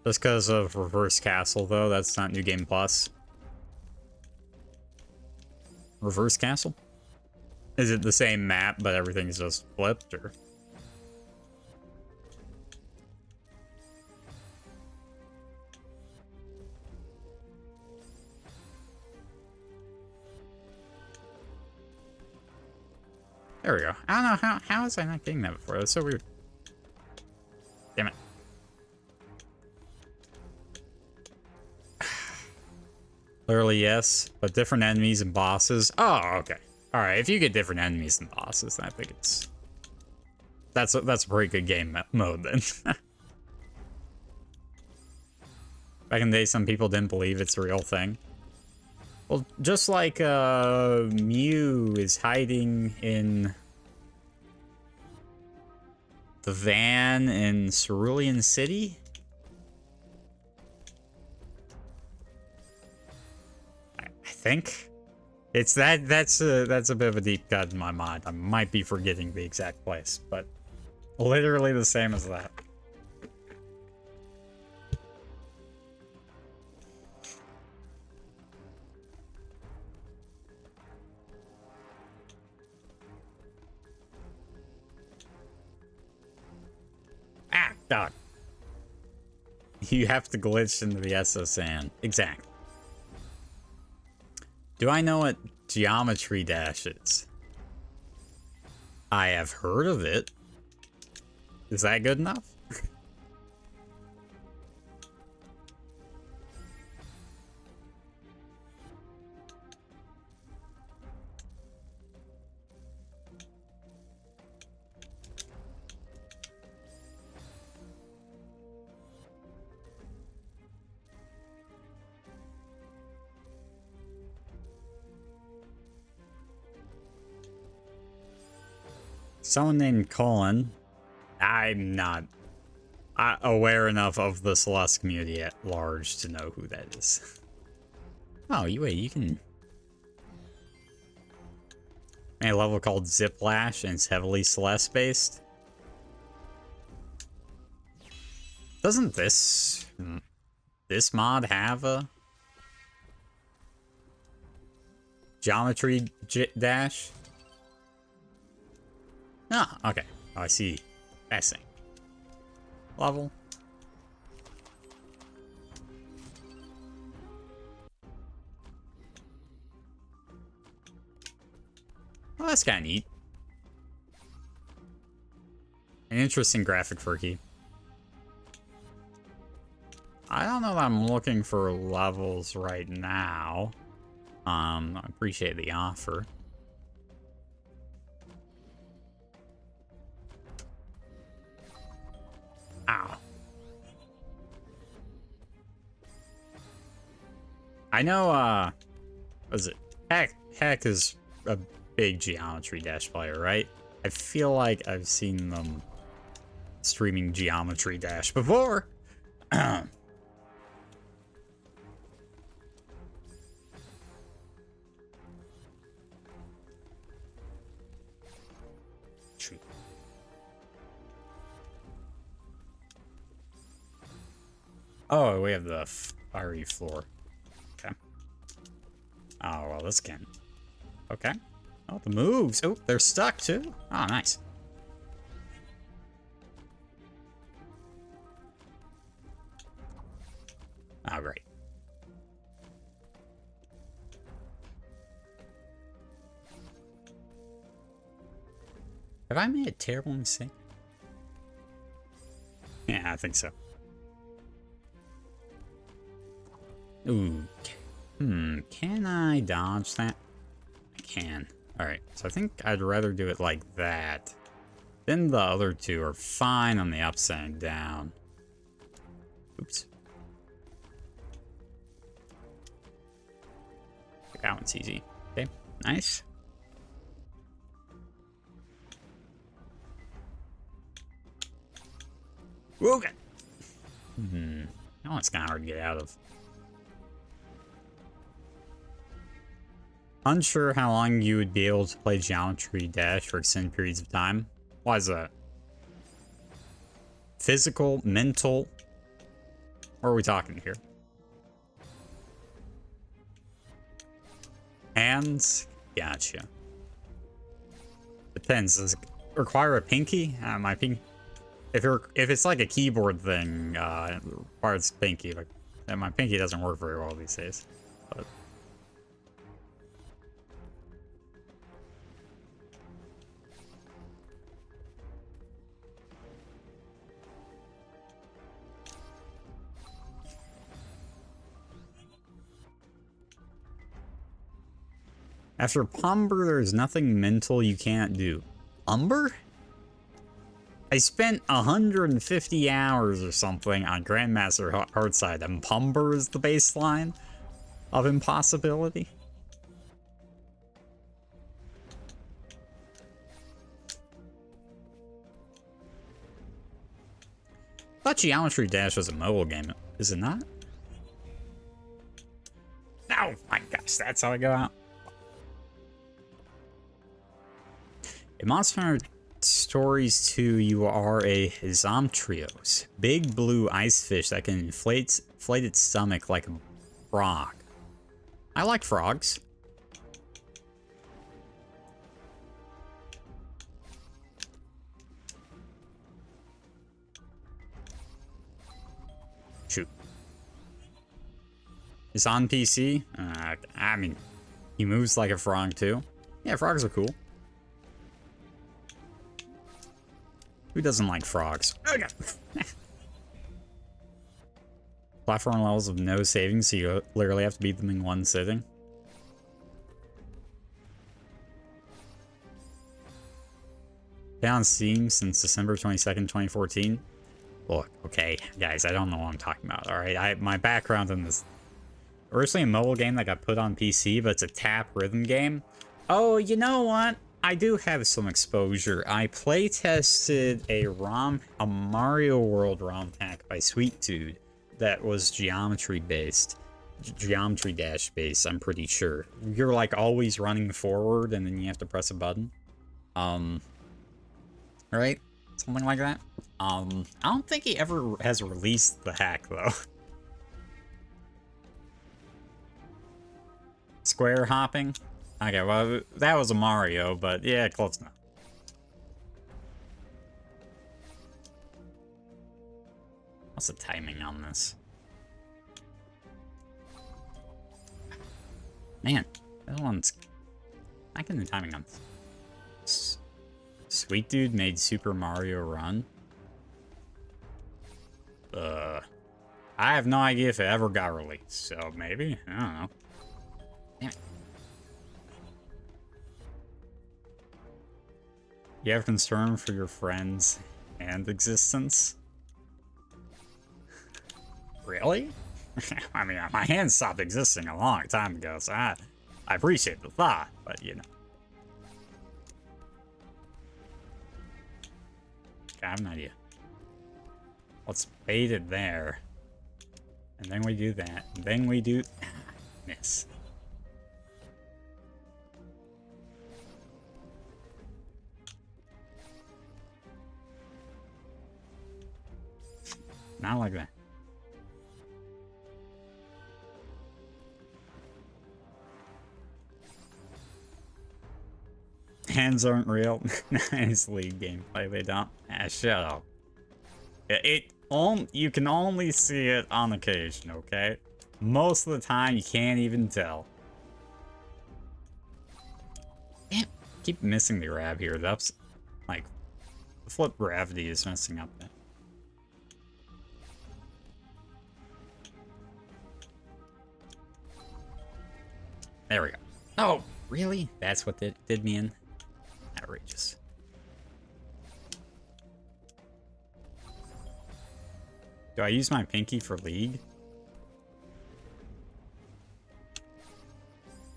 Just because of Reverse Castle, though, that's not New Game Plus. Reverse Castle? Is it the same map, but everything's just flipped, or? There we go. I don't know, how was I not getting that before? That's so weird. Damn it. Clearly, yes, but different enemies and bosses. Oh, okay. Alright, if you get different enemies and bosses, then I think it's... That's a pretty good game mode, then. Back in the day, some people didn't believe it's a real thing. Well, just like Mew is hiding in the van in Cerulean City. I think it's that's a bit of a deep cut in my mind. I might be forgetting the exact place, but literally the same as that. Dog. You have to glitch into the SSN. Exactly. Do I know what Geometry Dash is? I have heard of it. Is that good enough? Someone named Colin. I'm not aware enough of the Celeste community at large to know who that is. Oh, wait, you can... A level called Ziplash, and it's heavily Celeste-based. Doesn't this mod have a Geometry Dash? Ah, okay. Oh, I see. Passing. Level. Well, that's kind of neat. An interesting graphic for a key. I don't know that I'm looking for levels right now. I appreciate the offer. Ow. I know, what is it? Heck is a big Geometry Dash player, right? I feel like I've seen them streaming Geometry Dash before. Shoot. Oh, we have the fiery floor. Okay. Oh, well, this can. Okay. Oh, the moves. Oh, they're stuck, too. Oh, nice. Oh, great. Have I made a terrible mistake? Yeah, I think so. Ooh. Can I dodge that? I can. Alright, so I think I'd rather do it like that. Then the other two are fine on the upside down. Oops. That one's easy. Okay, nice. Okay. That one's kind of hard to get out of. Unsure how long you would be able to play Geometry Dash for extended periods of time. Why is that? Physical, mental? What are we talking here? Hands? Gotcha. Depends. Does it require a pinky? My pinky. If it's like a keyboard thing, it requires pinky. Like, and my pinky doesn't work very well these days. But after Pumber, there's nothing mental you can't do. Umber? I spent 150 hours or something on Grandmaster Heartside, and Pumber is the baseline of impossibility. I thought Geometry Dash was a mobile game. Is it not? Oh my gosh, that's how I go out. In Monster Hunter Stories 2, you are a Zomtrios, big blue ice fish that can inflate its stomach like a frog. I like frogs. Shoot. It's on PC? I mean, he moves like a frog too. Yeah, frogs are cool. Who doesn't like frogs? Okay. Platform levels of no savings, so you literally have to beat them in one sitting. Been on Steam since December 22nd, 2014. Look, okay, guys, I don't know what I'm talking about, alright? My background in this... Originally a mobile game that got put on PC, but it's a tap rhythm game. Oh, you know what? I do have some exposure. I playtested a Mario World ROM hack by Sweet Dude that was geometry based. Geometry Dash based, I'm pretty sure. You're like always running forward and then you have to press a button. Right? Something like that. I don't think he ever has released the hack though. Square hopping? Okay, well, that was a Mario, but yeah, close enough. What's the timing on this? Man, that one's... not getting the timing on this. Sweet Dude made Super Mario Run? I have no idea if it ever got released, so maybe? I don't know. Damn it. You have concern for your friends and existence? Really? I mean, my hands stopped existing a long time ago, so I appreciate the thought, but you know. Okay, I have an idea. Let's bait it there. And then we do that. And then we do... miss. Not like that. Hands aren't real. Nice league gameplay, they don't. Ah, shut up. You can only see it on occasion, okay? Most of the time, you can't even tell. Damn, keep missing the grab here. That's like the flip gravity is messing up that. There we go. Oh, really? That's what did me in? Outrageous. Do I use my pinky for League?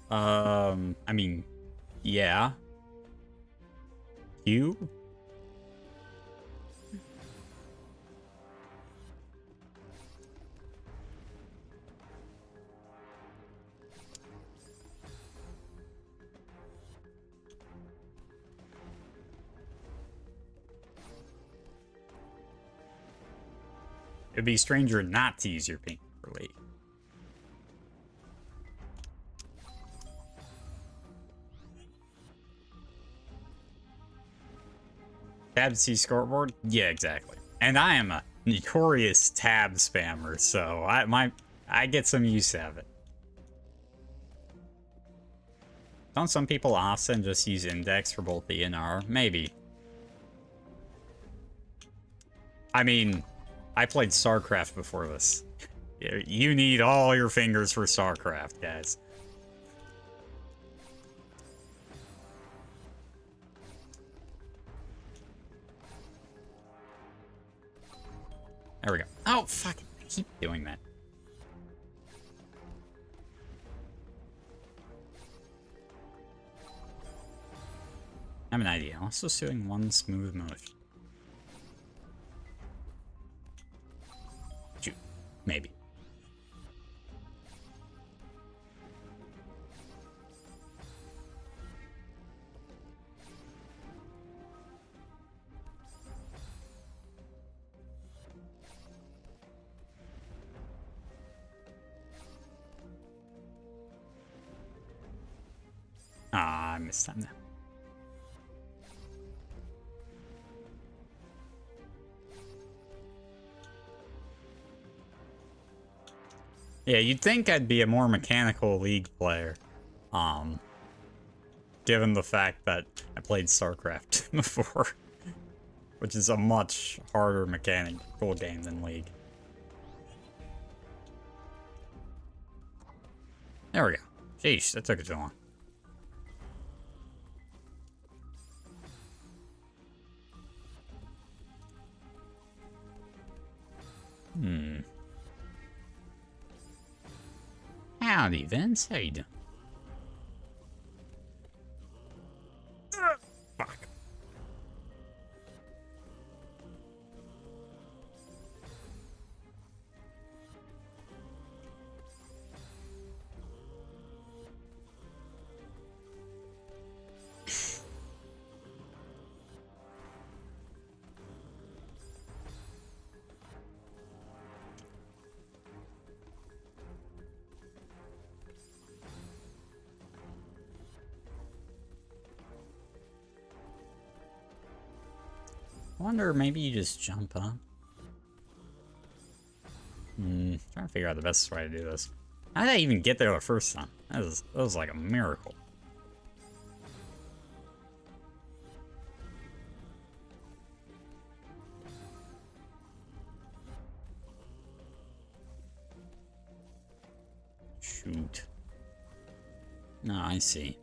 I mean, yeah. You? It'd be stranger not to use your pinky for League. Tab to see scoreboard? Yeah, exactly. And I am a notorious tab spammer, so I get some use out of it. Don't some people often just use index for both the and R? Maybe. I mean, I played StarCraft before this. You need all your fingers for StarCraft, guys. There we go. Oh, fuck. I keep doing that. I have an idea. Also doing one smooth motion. Shoot. Maybe. Ah, I missed that now. Yeah, you'd think I'd be a more mechanical League player. Given the fact that I played StarCraft before. Which is a much harder mechanical game than League. There we go. Sheesh, that took too long. Howdy, Vince. How you doing? Fuck. I wonder, maybe you just jump up. Trying to figure out the best way to do this. How did I even get there the first time? That was like a miracle. Shoot. No, I see.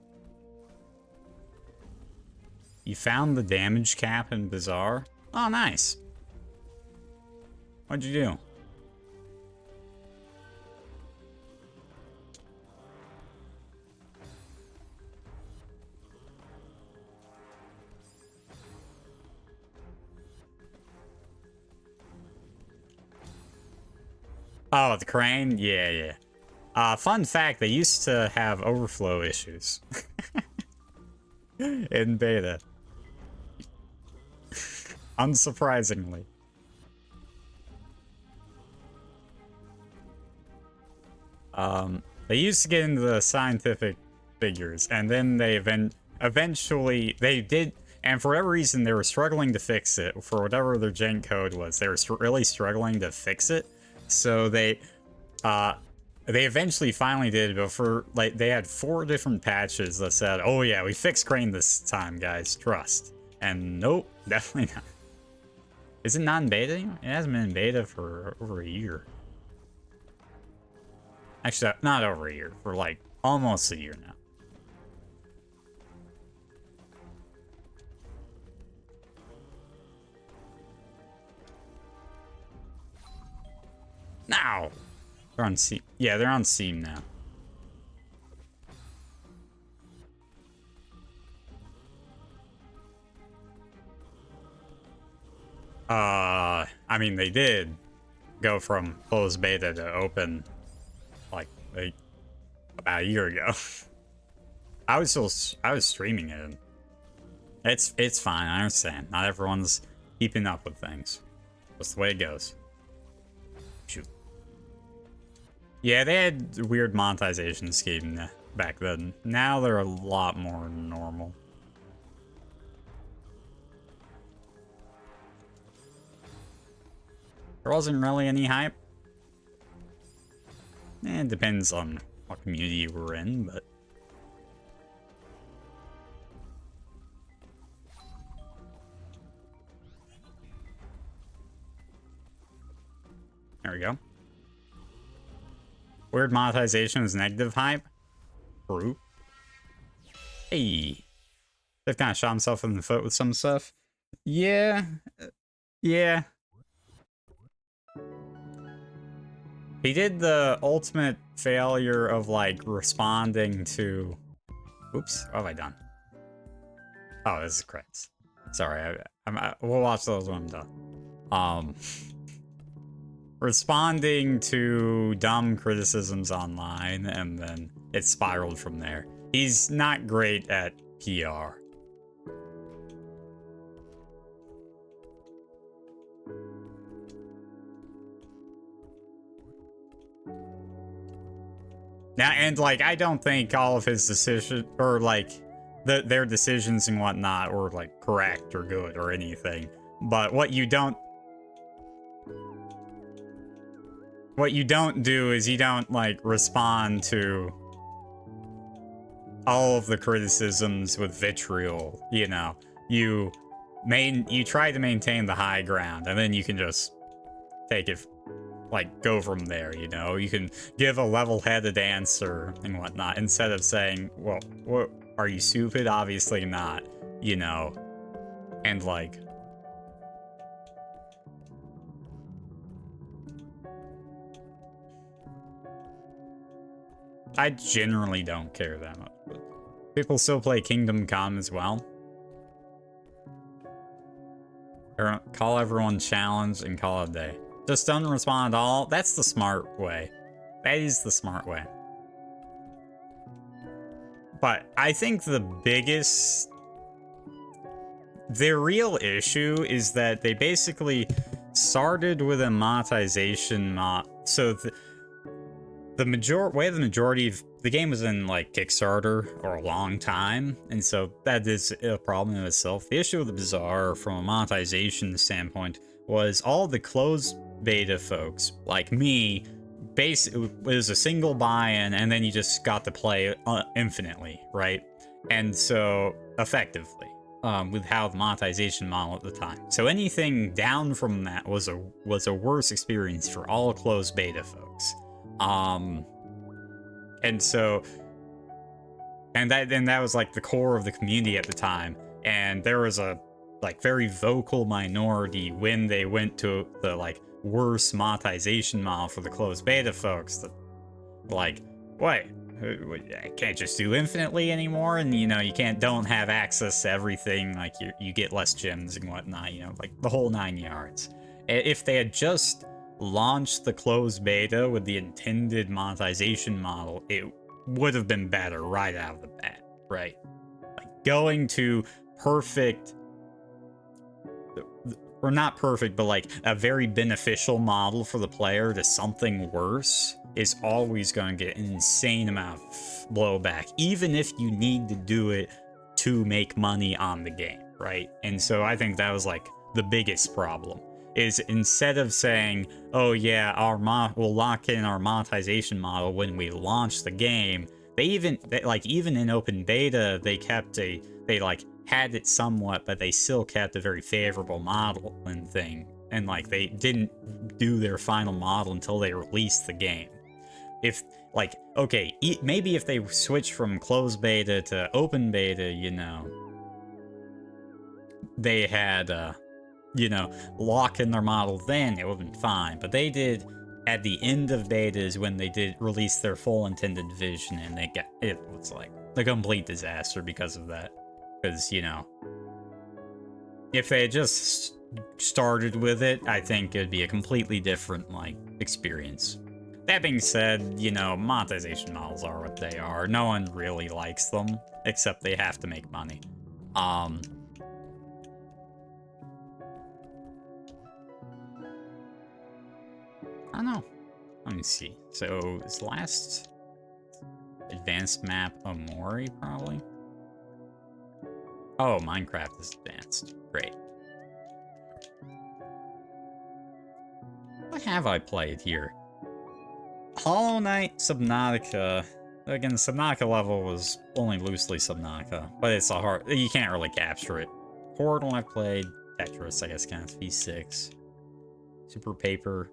You found the damage cap in Bazaar? Oh, nice. What'd you do? Oh, the crane? Yeah. Fun fact, they used to have overflow issues. In beta. Unsurprisingly. They used to get into the scientific figures, and then they eventually they did, and for whatever reason they were struggling to fix it. For whatever their gen code was, they were really struggling to fix it. So they eventually finally did, but for like they had 4 different patches that said, "Oh yeah, we fixed crane this time, guys, trust." And nope, definitely not. Is it not in beta anymore? It hasn't been in beta for over a year. Actually, not over a year, for like almost a year now. They're on Steam. Yeah, they're on Steam now. I mean, they did go from closed beta to open, like, about a year ago. I was streaming it. It's fine. I understand. Not everyone's keeping up with things. That's the way it goes. Shoot. Yeah, they had weird monetization scheme back then. Now they're a lot more normal. There wasn't really any hype. It depends on what community we're in, but... There we go. Weird monetization is negative hype. True. Hey. They've kind of shot himself in the foot with some stuff. Yeah. Yeah. He did the ultimate failure of, like, responding to... Oops, what have I done? Oh, this is credits. Sorry, we'll watch those when I'm done. Responding to dumb criticisms online, and then it spiraled from there. He's not great at PR. Now, and, like, I don't think all of his decisions, or, like, their decisions and whatnot were, like, correct or good or anything. But what you don't do is you don't, like, respond to all of the criticisms with vitriol, you know. You try to maintain the high ground, and then you can just take it, like, go from there, you know? You can give a level-headed answer and whatnot, instead of saying, well, what, are you stupid? Obviously not, you know? And, like... I generally don't care that much, but people still play Kingdom Come as well. Call everyone challenge and call it a day. Just don't respond at all. That's the smart way. That is the smart way. But I think the real issue is that they basically started with a monetization mod. So the majority of the game was in, like, Kickstarter or a long time, and so that is a problem in itself. The issue with the Bazaar from a monetization standpoint was all the closed beta folks, like me, it was a single buy-in, and then you just got to play infinitely, right? And so, effectively, with how the monetization model at the time. So anything down from that was a worse experience for all closed beta folks. And so, and that was, like, the core of the community at the time, and there was a, like, very vocal minority when they went to the, like, worse monetization model for the closed beta folks that, like, wait, I can't just do infinitely anymore, and, you know, you don't have access to everything, like, you get less gems and whatnot, you know, like, the whole 9 yards. If they had just launched the closed beta with the intended monetization model, it would have been better right out of the bat, right? Like, going to perfect, or not perfect, but, like, a very beneficial model for the player to something worse is always going to get an insane amount of blowback, even if you need to do it to make money on the game, right? And so I think that was, like, the biggest problem. Is instead of saying, oh yeah, we'll lock in our monetization model when we launch the game, even in open beta, they had it somewhat, but they still kept a very favorable model and thing. And, like, they didn't do their final model until they released the game. If, like, okay, maybe if they switch from closed beta to open beta, you know, they had, you know, lock in their model, then it would have been fine. But they did at the end of beta is when they did release their full intended vision, and it was like a complete disaster because of that. Because, you know, if they had just started with it, I think it'd be a completely different, like, experience. That being said, you know, monetization models are what they are. No one really likes them, except they have to make money. I don't know. Let me see. So, is last advanced map Omori, probably? Oh, Minecraft is advanced. Great. What have I played here? Hollow Knight, Subnautica. Again, the Subnautica level was only loosely Subnautica, but it's a hard... You can't really capture it. Portal I've played. Tetris, I guess, counts. V6. Super Paper.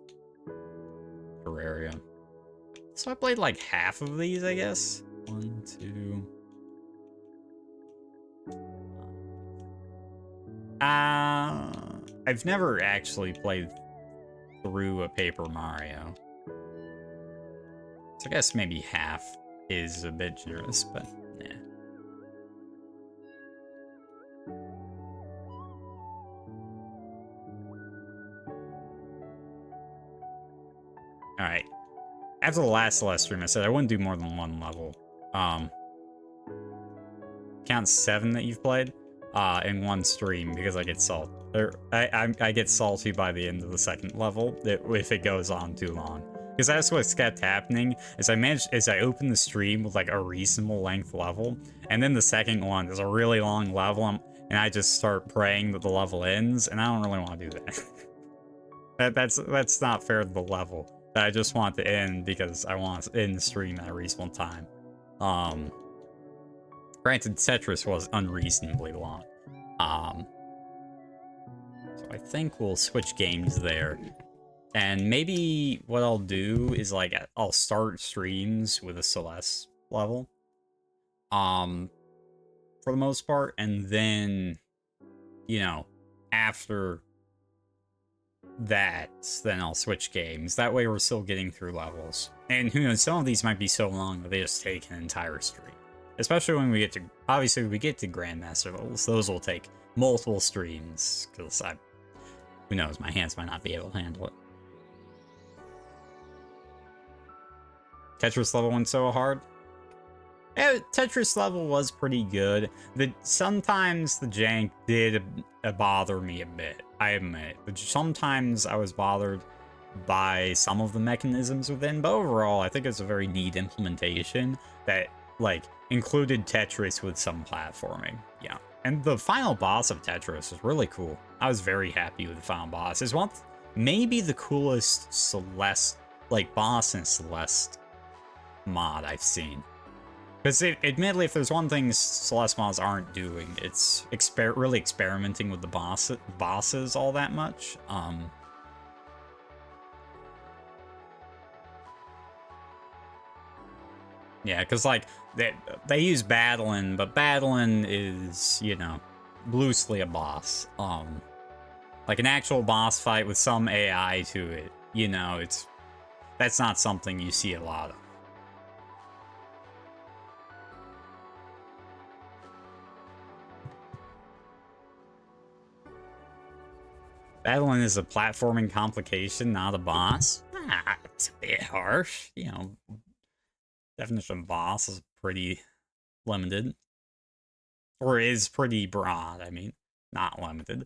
Terraria. So I played like half of these, I guess. 1, 2... I've never actually played through a Paper Mario. So I guess maybe half is a bit generous, but yeah. Alright. After the last Celeste stream, I said I wouldn't do more than one level. Count 7 that you've played in one stream, because I get salty. I get salty by the end of the second level if it goes on too long. Because that's what's kept happening, is I open the stream with like a reasonable length level, and then the second one is a really long level, and I just start praying that the level ends, and I don't really want to do that. That's not fair to the level. I just want to end because I want to end the stream at a reasonable time. Granted, Tetris was unreasonably long. So I think we'll switch games there. And maybe what I'll do is, like, I'll start streams with a Celeste level. For the most part, and then, you know, after that, then I'll switch games. That way we're still getting through levels. And who knows, some of these might be so long that they just take an entire stream. Especially when we get to, obviously, we get to Grandmaster levels. Those will take multiple streams, because who knows, my hands might not be able to handle it. Tetris level went so hard. Yeah, Tetris level was pretty good. Sometimes the jank did bother me a bit, I admit. But sometimes I was bothered by some of the mechanisms within, but overall, I think it's a very neat implementation that, like, included Tetris with some platforming. Yeah. And the final boss of Tetris is really cool. I was very happy with the final boss. It's maybe the coolest Celeste, like, boss in Celeste mod I've seen. Because admittedly, if there's one thing Celeste mods aren't doing, it's really experimenting with the bosses all that much. Yeah, because, like, they use battling, but battling is, you know, loosely a boss. Like an actual boss fight with some AI to it, you know, that's not something you see a lot of. Battling is a platforming complication, not a boss. It's a bit harsh, you know. Definition of boss is pretty limited. Or is pretty broad, I mean, not limited.